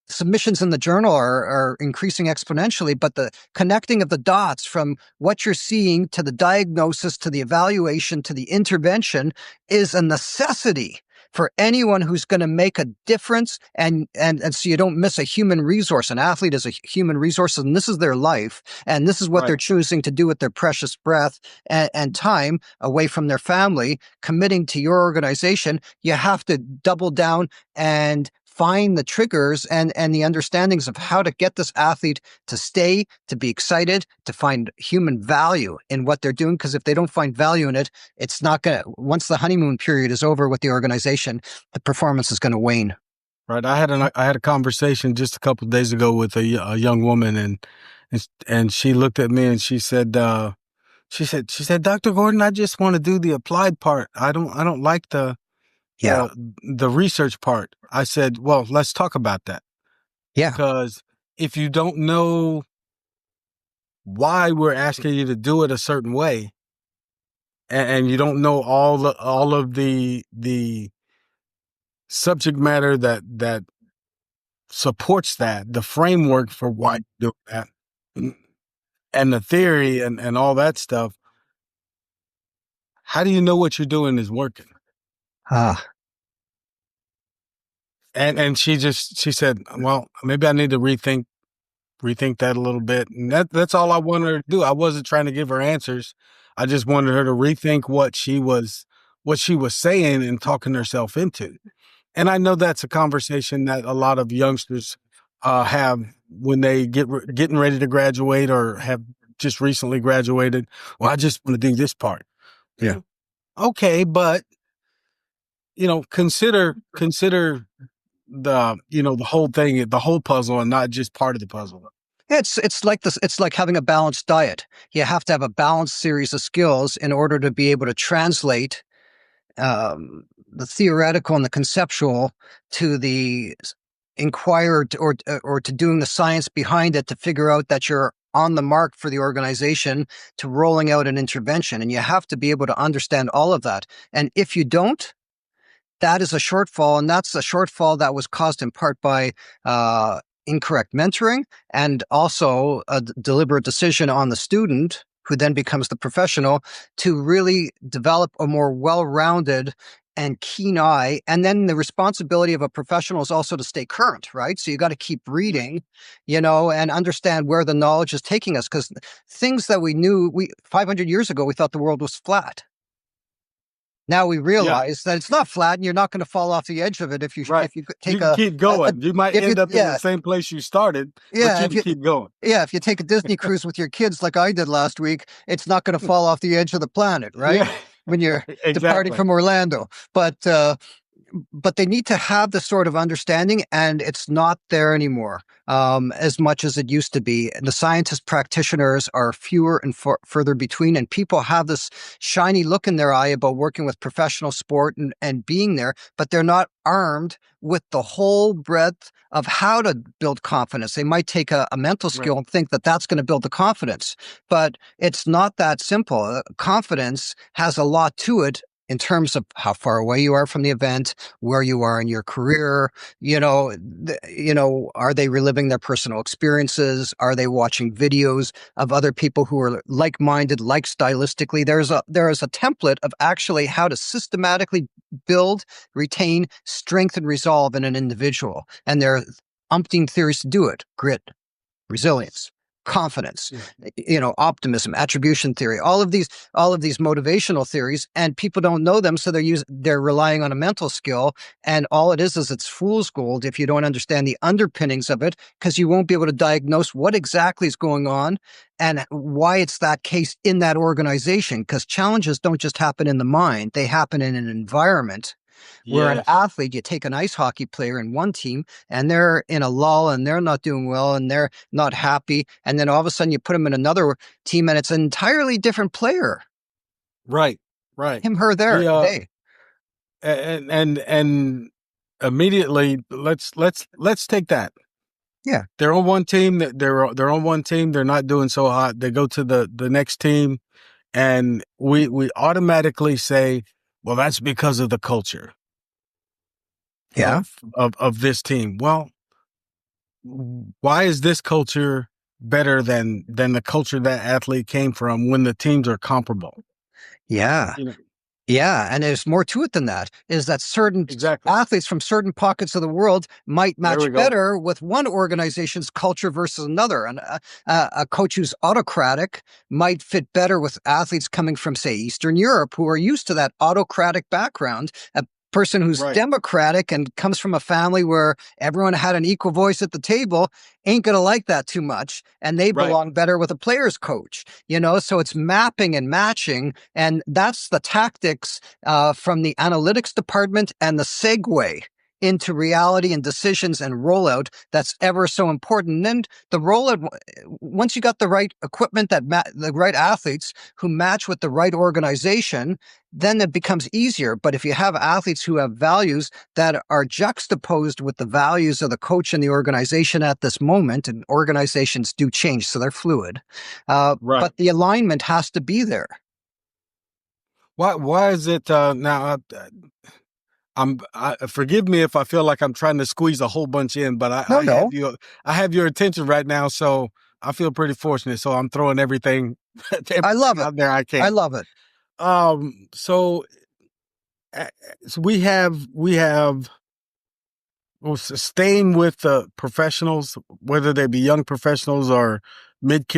Submissions in the journal are increasing exponentially, but the connecting of the dots from what you're seeing to the diagnosis, to the evaluation, to the intervention is a necessity for anyone who's going to make a difference. And so you don't miss a human resource. An athlete is a human resource, and this is their life. And this is what they're Right. choosing to do with their precious breath and time away from their family, committing to your organization. You have to double down and find the triggers and the understandings of how to get this athlete to stay, to be excited, to find human value in what they're doing. Because if they don't find value in it, it's not going to, once the honeymoon period is over with the organization, the performance is going to wane. Right. I had a conversation just a couple of days ago with a young woman, and she looked at me and she said, Dr. Gordon, I just want to do the applied part. I don't like Yeah. the research part. I said, well, let's talk about that. Yeah. Because if you don't know why we're asking you to do it a certain way, and you don't know all of the subject matter that supports that, the framework for why you do that, and the theory and all that stuff. How do you know what you're doing is working? Ah, And she said, well, maybe I need to rethink that a little bit. And that's all I wanted her to do. I wasn't trying to give her answers. I just wanted her to rethink what she was saying and talking herself into. And I know that's a conversation that a lot of youngsters have when they getting ready to graduate or have just recently graduated. Well, I just want to do this part. yeah. Okay, but consider the whole thing, the whole puzzle, and not just part of the puzzle. It's like this. It's like having a balanced diet. You have to have a balanced series of skills in order to be able to translate the theoretical and the conceptual to the inquired or to doing the science behind it to figure out that you're on the mark for the organization to rolling out an intervention. And you have to be able to understand all of that. And if you don't, that is a shortfall, and that's a shortfall that was caused in part by incorrect mentoring and also a deliberate decision on the student, who then becomes the professional, to really develop a more well-rounded and keen eye. And then the responsibility of a professional is also to stay current, right? So you got to keep reading, and understand where the knowledge is taking us, because things that we knew 500 years ago, we thought the world was flat. Now we Yeah, realize that it's not flat, and you're not going to fall off the edge of it if you right. take You can keep going. You might if you end up in the same place you started, but you if can you keep going. if you take a Disney cruise with your kids like I did last week, it's not going to fall off the edge of the planet, right? Yeah, When you're departing exactly. from Orlando, but they need to have the sort of understanding, and it's not there anymore as much as it used to be. The scientist practitioners are fewer and further between, and people have this shiny look in their eye about working with professional sport and being there, but they're not armed with the whole breadth of how to build confidence. They might take a mental Right. skill and think that that's going to build the confidence, but it's not that simple. Confidence has a lot to it in terms of how far away you are from the event, where you are in your career, are they reliving their personal experiences? Are they watching videos of other people who are like-minded, like stylistically? There is a template of actually how to systematically build, retain strength and resolve in an individual. And there are umpteen theories to do it: grit, resilience, confidence, optimism, attribution theory, all of these motivational theories, and people don't know them, so they're relying on a mental skill, and all it is it's fool's gold if you don't understand the underpinnings of it, because you won't be able to diagnose what exactly is going on and why it's that case in that organization, because challenges don't just happen in the mind, they happen in an environment. Where an Yes. athlete, you take an ice hockey player in one team and they're in a lull and they're not doing well and they're not happy. And then all of a sudden you put them in another team and it's an entirely different player. Right. Right. Him, her, there. The Hey, and immediately let's take that. yeah, They're on one team. They're on one team. They're not doing so hot. They go to the next team, and we automatically say, well, that's because of the culture yeah, of this team. Well, why is this culture better than the culture that athlete came from when the teams are comparable? yeah. You know, Yeah, and there's more to it than that, is that certain exactly. athletes from certain pockets of the world might There match we go. better with one organization's culture versus another. And a coach who's autocratic might fit better with athletes coming from, say, Eastern Europe, who are used to that autocratic background. A person who's Right. democratic and comes from a family where everyone had an equal voice at the table ain't going to like that too much. And they Right. belong better with a player's coach, so it's mapping and matching. And that's the tactics from the analytics department and the segue into reality and decisions and rollout that's ever so important. And then the rollout, once you got the right equipment, the right athletes who match with the right organization, then it becomes easier. But if you have athletes who have values that are juxtaposed with the values of the coach and the organization at this moment, and organizations do change, so they're fluid, Right. but the alignment has to be there. Why is it now? Forgive me if I feel like I'm trying to squeeze a whole bunch in, but No, no, I have your attention right now, so I feel pretty fortunate. So I'm throwing everything, I love it. out there I I can. love it. So, so we have well, staying with the professionals, whether they be young professionals or mid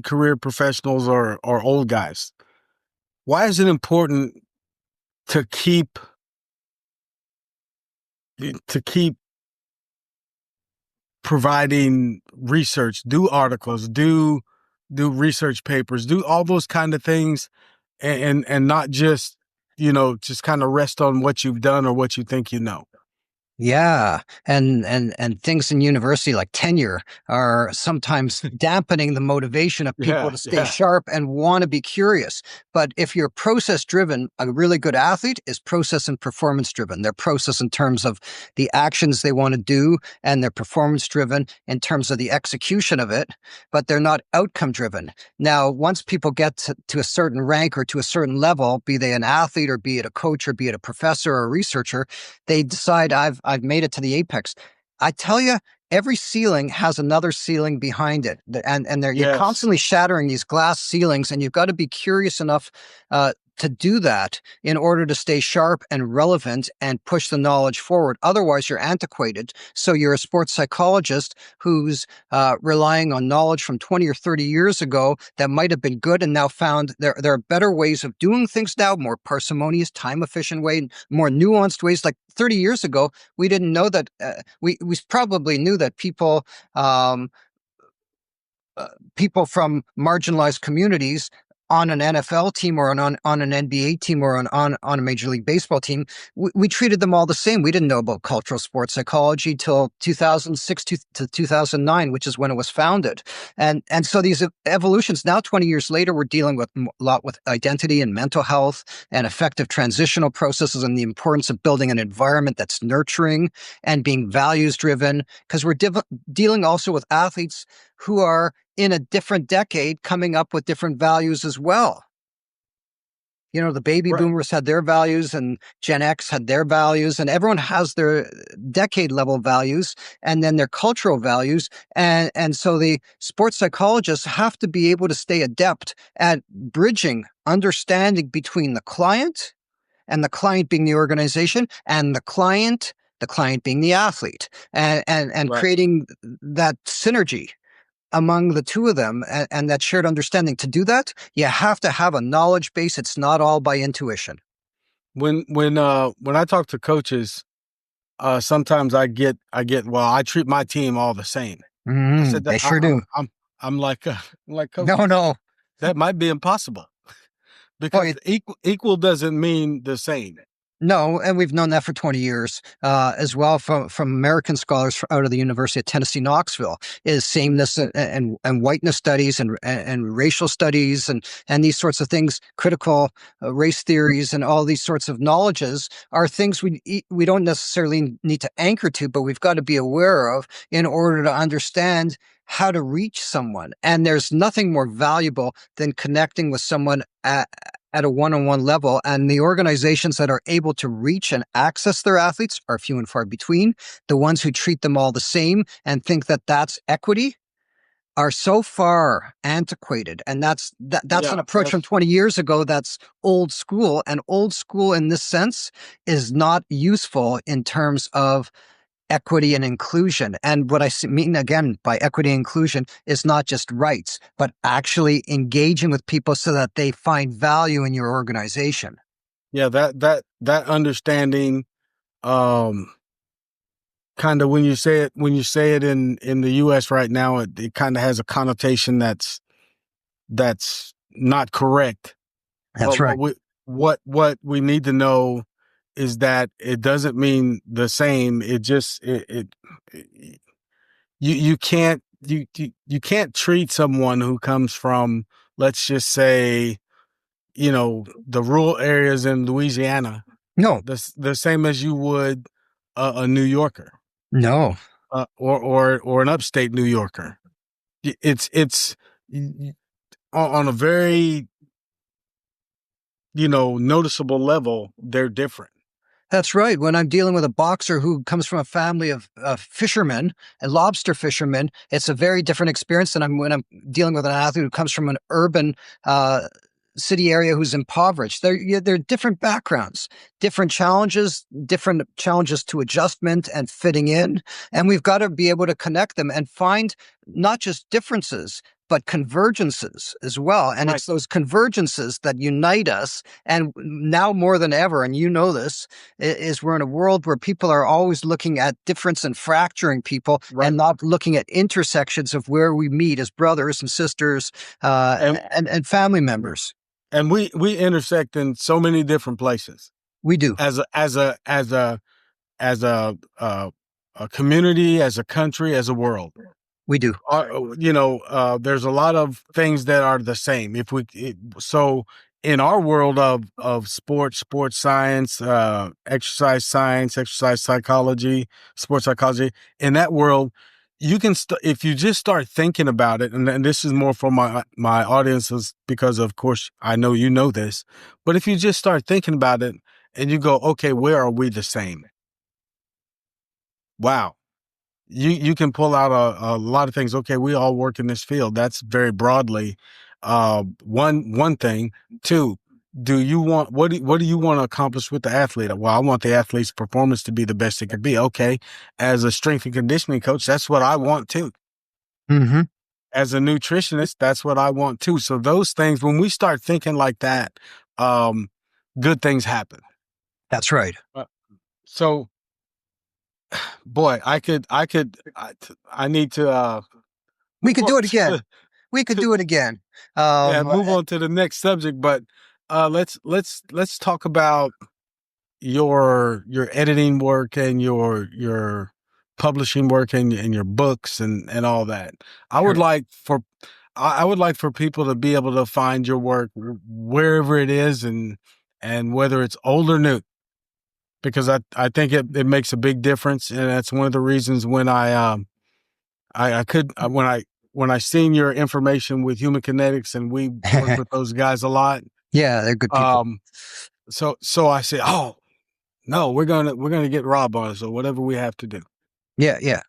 career professionals or old guys. Why is it important to keep providing research, do articles, do research papers, do all those kind of things, and not just just kind of rest on what you've done or what you think you know. Yeah, and things in university like tenure are sometimes dampening the motivation of people Yeah, to stay yeah, sharp and want to be curious. But if you're process driven, a really good athlete is process and performance driven. They're process in terms of the actions they want to do, and they're performance driven in terms of the execution of it, but they're not outcome driven. Now, once people get to a certain rank or to a certain level, be they an athlete or be it a coach or be it a professor or a researcher, they decide I've made it to the apex. I tell you, every ceiling has another ceiling behind it, and you're yes, constantly shattering these glass ceilings, and you've got to be curious enough to do that in order to stay sharp and relevant and push the knowledge forward. Otherwise, you're antiquated. So you're a sports psychologist who's relying on knowledge from 20 or 30 years ago that might have been good and now found there are better ways of doing things now, more parsimonious, time efficient way, more nuanced ways. Like 30 years ago, we didn't know that. We probably knew that um, people from marginalized communities on an NFL team or on an NBA team or on a Major League Baseball team, we treated them all the same. We didn't know about cultural sports psychology till 2006 to 2009, which is when it was founded. And so these evolutions now, 20 years later, we're dealing with a lot with identity and mental health and effective transitional processes and the importance of building an environment that's nurturing and being values driven, because we're dealing also with athletes who are in a different decade coming up with different values as well. You know, the baby right. boomers had their values and Gen X had their values, and everyone has their decade level values and then their cultural values. And so the sports psychologists have to be able to stay adept at bridging understanding between the client, and the client being the organization, and the client being the athlete, and Right. creating that synergy among the two of them, and that shared understanding. To do that, you have to have a knowledge base. It's not all by intuition. When I talk to coaches, sometimes well, I treat my team all the same. I said that They sure do. I'm like I'm like coach, No, no. that might be impossible Well, because equal doesn't mean the same. no, and we've known that for 20 years as well from American scholars out of the University of Tennessee, Knoxville, is sameness and whiteness studies and racial studies and these sorts of things, critical race theories and all these sorts of knowledges are things we don't necessarily need to anchor to, but we've got to be aware of in order to understand how to reach someone. And there's nothing more valuable than connecting with someone at a one-on-one level, and the organizations that are able to reach and access their athletes are few and far between. The ones who treat them all the same and think that that's equity are so far antiquated, and that's an Yeah, approach from 20 years ago that's old school, and old school in this sense is not useful in terms of equity and inclusion. And what mean again by equity and inclusion is not just rights, but actually engaging with people so that they find value in your organization. yeah. That understanding, um, kind of when you say it in the U.S. right now, it kind of has a connotation that's not correct. That's But right. what we need to know is that it doesn't mean the same. It just it you can't treat someone who comes from, let's just say, the rural areas in Louisiana, No, the same as you would a New Yorker, no. or an upstate New Yorker. It's on a very noticeable level. They're different. That's right. When I'm dealing with a boxer who comes from a family of fishermen and lobster fishermen, it's a very different experience than when I'm dealing with an athlete who comes from an urban city area who's impoverished. They're different backgrounds, different challenges to adjustment and fitting in. And we've got to be able to connect them and find not just differences, but convergences as well. And Right. It's those convergences that unite us. And now more than ever, and you know this, is we're in a world where people are always looking at difference and fracturing people, Right. and not looking at intersections of where we meet as brothers and sisters and family members. And we intersect in so many different places We do. as a community, as a country, as a world. We do. There's a lot of things that are the same. So in our world of sports science, exercise science, exercise psychology, sports psychology, in that world, you can if you just start thinking about it, and this is more for my audiences, because of course I know you know this, but if you just start thinking about it and you go, okay, where are we the same? Wow. You can pull out a lot of things. Okay, we all work in this field. That's very broadly one thing. Two, what do you want to accomplish with the athlete? Well, I want the athlete's performance to be the best it could be. Okay, as a strength and conditioning coach, that's what I want too. Mm-hmm. As a nutritionist, that's what I want too. So those things, when we start thinking like that, good things happen. That's right. So, boy, I need to. We could do it again. We could do it again. Move on to the next subject, but let's talk about your editing work and your publishing work and your books and all that. I would like for people to be able to find your work wherever it is, and whether it's old or new, because I think it makes a big difference, and that's one of the reasons when when I seen your information with Human Kinetics, and we work with those guys a lot. Yeah, they're good people. So I said, oh no, we're gonna get Rob on it, so whatever we have to do. Yeah.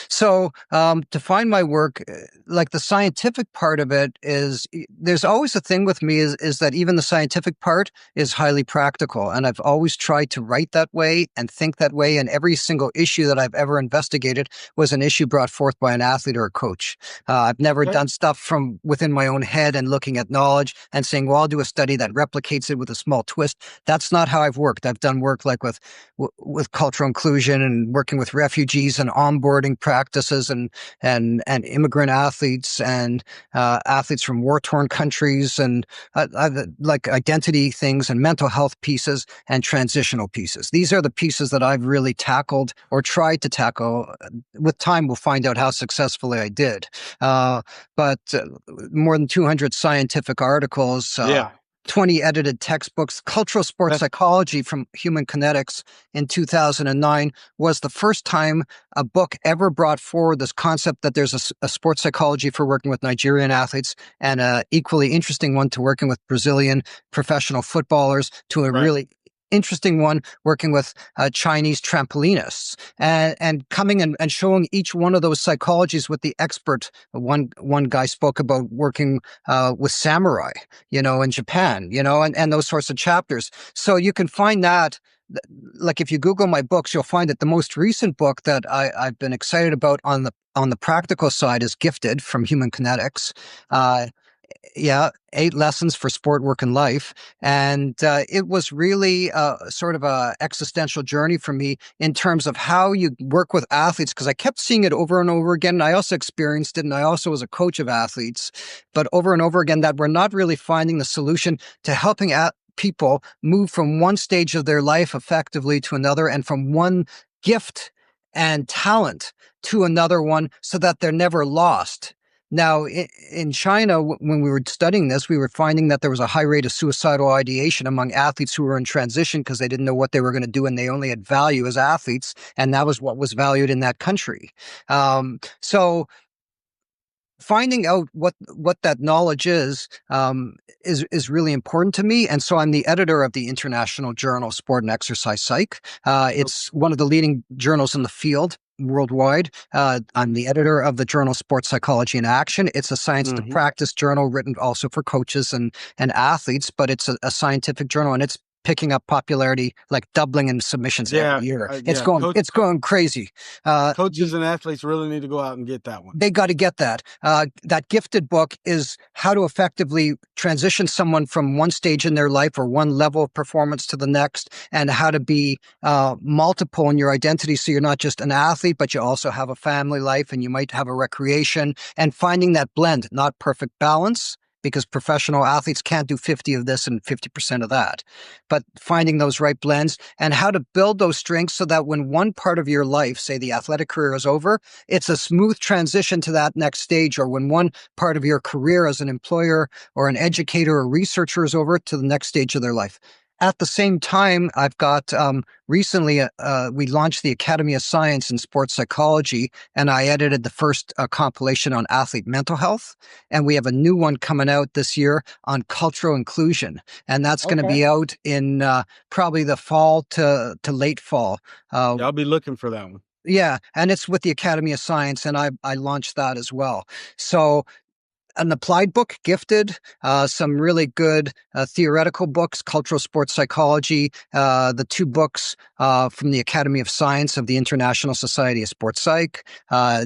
So to find my work, like the scientific part of it is, there's always a thing with me is that even the scientific part is highly practical. And I've always tried to write that way and think that way. And every single issue that I've ever investigated was an issue brought forth by an athlete or a coach. I've never done stuff from within my own head and looking at knowledge and saying, well, I'll do a study that replicates it with a small twist. That's not how I've worked. I've done work like with cultural inclusion and working with refugees and onboarding practices and immigrant athletes and athletes from war-torn countries, and like identity things and mental health pieces and transitional pieces. These are the pieces that I've really tackled or tried to tackle. With time, we'll find out how successfully I did. But more than 200 scientific articles. 20 edited textbooks. Cultural Sports Psychology from Human Kinetics in 2009 was the first time a book ever brought forward this concept that there's a sports psychology for working with Nigerian athletes, and an equally interesting one to working with Brazilian professional footballers, to a really interesting one working with Chinese trampolinists, and coming and showing each one of those psychologies with the expert. One guy spoke about working with samurai, in Japan, and those sorts of chapters. So you can find that. Like if you Google my books, you'll find that the most recent book that I've been excited about on the practical side is Gifted from Human Kinetics. 8 lessons for sport, work, and life. And it was really sort of a existential journey for me in terms of how you work with athletes, because I kept seeing it over and over again. And I also experienced it, and I also was a coach of athletes, but over and over again, that we're not really finding the solution to helping people move from one stage of their life effectively to another, and from one gift and talent to another one, so that they're never lost. Now, in China, when we were studying this, we were finding that there was a high rate of suicidal ideation among athletes who were in transition because they didn't know what they were going to do and they only had value as athletes, and that was what was valued in that country. So finding out what that knowledge is really important to me. And so I'm the editor of the International Journal Sport and Exercise Psych. It's one of the leading journals in the field worldwide. I'm the editor of the journal Sports Psychology in Action. It's a science to practice journal written also for coaches and athletes, but it's a scientific journal, and it's picking up popularity, like doubling in submissions every year. It's going crazy. Coaches and athletes really need to go out and get that one. They got to get that. That gifted book is how to effectively transition someone from one stage in their life or one level of performance to the next, and how to be multiple in your identity. So you're not just an athlete, but you also have a family life and you might have a recreation, and finding that blend, not perfect balance, because professional athletes can't do 50 of this and 50% of that, but finding those right blends and how to build those strengths so that when one part of your life, say the athletic career, is over, it's a smooth transition to that next stage, or when one part of your career as an employer or an educator or researcher is over, to the next stage of their life. At the same time, I've got recently we launched the Academy of Science in Sports Psychology, and I edited the first compilation on athlete mental health. And we have a new one coming out this year on cultural inclusion, and that's going to be out in probably the fall to late fall. I'll be looking for that one. Yeah, and it's with the Academy of Science, and I launched that as well. So an applied book, Gifted, some really good theoretical books, Cultural Sports Psychology, the two books from the Academy of Science of the International Society of Sports Psych.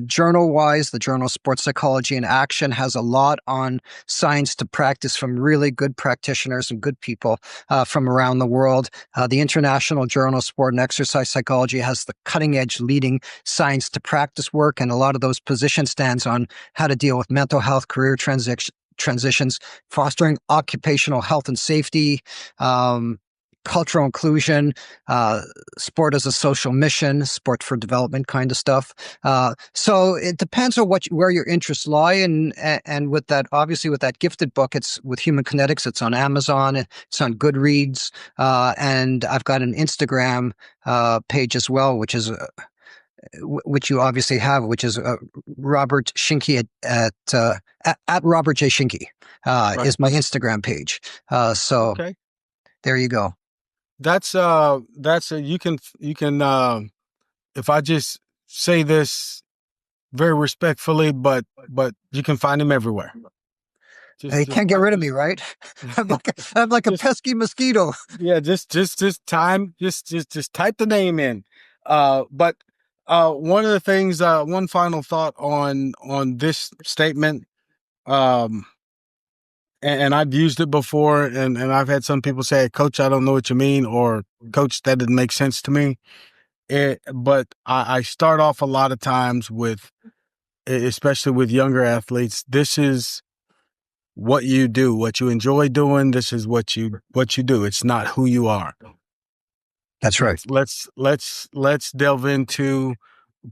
Journal-wise, the Journal of Sports Psychology in Action has a lot on science to practice from really good practitioners and good people from around the world. The International Journal of Sport and Exercise Psychology has the cutting-edge leading science to practice work, and a lot of those position stands on how to deal with mental health, career transitions, fostering occupational health and safety, cultural inclusion, sport as a social mission, sport for development kind of stuff. So it depends on where your interests lie, and with that, obviously with that Gifted book, it's with Human Kinetics. It's on Amazon, it's on Goodreads, and I've got an Instagram page as well, which is which you obviously have, which is Robert Schinke at Robert J. Schinke is my Instagram page. So there you go. That's you can if I just say this very respectfully, but you can find him everywhere. You can't get rid of me, right? I'm like a pesky mosquito. Yeah, just type the name in. But one of the things, one final thought on this statement, and I've used it before, and I've had some people say, "Coach, I don't know what you mean," or "Coach, that didn't make sense to me." But I start off a lot of times with, especially with younger athletes, this is what you do, what you enjoy doing. This is what you do. It's not who you are. That's right. Let's delve into,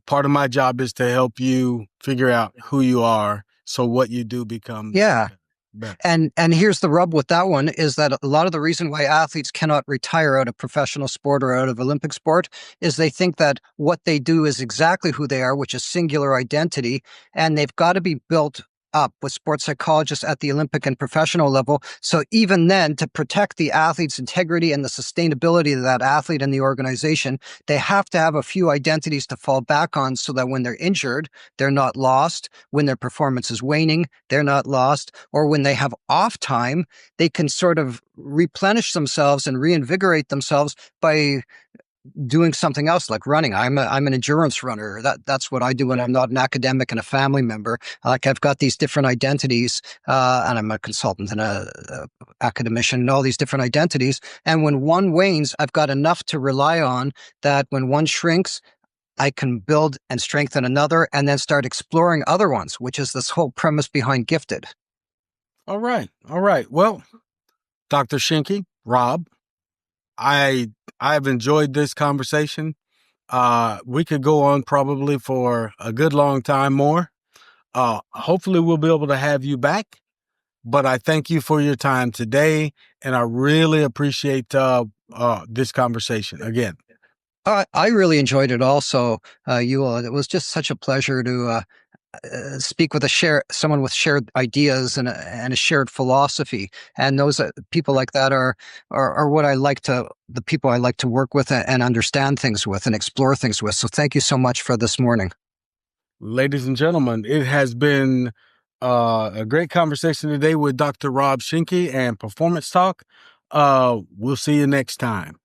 part of my job is to help you figure out who you are, so what you do becomes better. And here's the rub with that one, is that a lot of the reason why athletes cannot retire out of professional sport or out of Olympic sport is they think that what they do is exactly who they are, which is singular identity, and they've got to be built up with sports psychologists at the Olympic and professional level. So even then, to protect the athlete's integrity and the sustainability of that athlete and the organization, they have to have a few identities to fall back on, so that when they're injured, they're not lost. When their performance is waning, they're not lost. Or when they have off time, they can sort of replenish themselves and reinvigorate themselves by doing something else, like running. I'm an endurance runner. That's what I do when I'm not an academic and a family member. Like, I've got these different identities, and I'm a consultant and a academician and all these different identities. And when one wanes, I've got enough to rely on, that when one shrinks, I can build and strengthen another, and then start exploring other ones, which is this whole premise behind Gifted. All right. Well, Dr. Schinke, Rob, I've enjoyed this conversation. We could go on probably for a good long time more. Hopefully we'll be able to have you back. But I thank you for your time today, and I really appreciate this conversation again. I really enjoyed it also. It was just such a pleasure to speak with someone with shared ideas and a shared philosophy. And those people like that are what the people I like to work with and understand things with and explore things with. So thank you so much for this morning. Ladies and gentlemen, it has been a great conversation today with Dr. Rob Schinke and Performance Talk. We'll see you next time.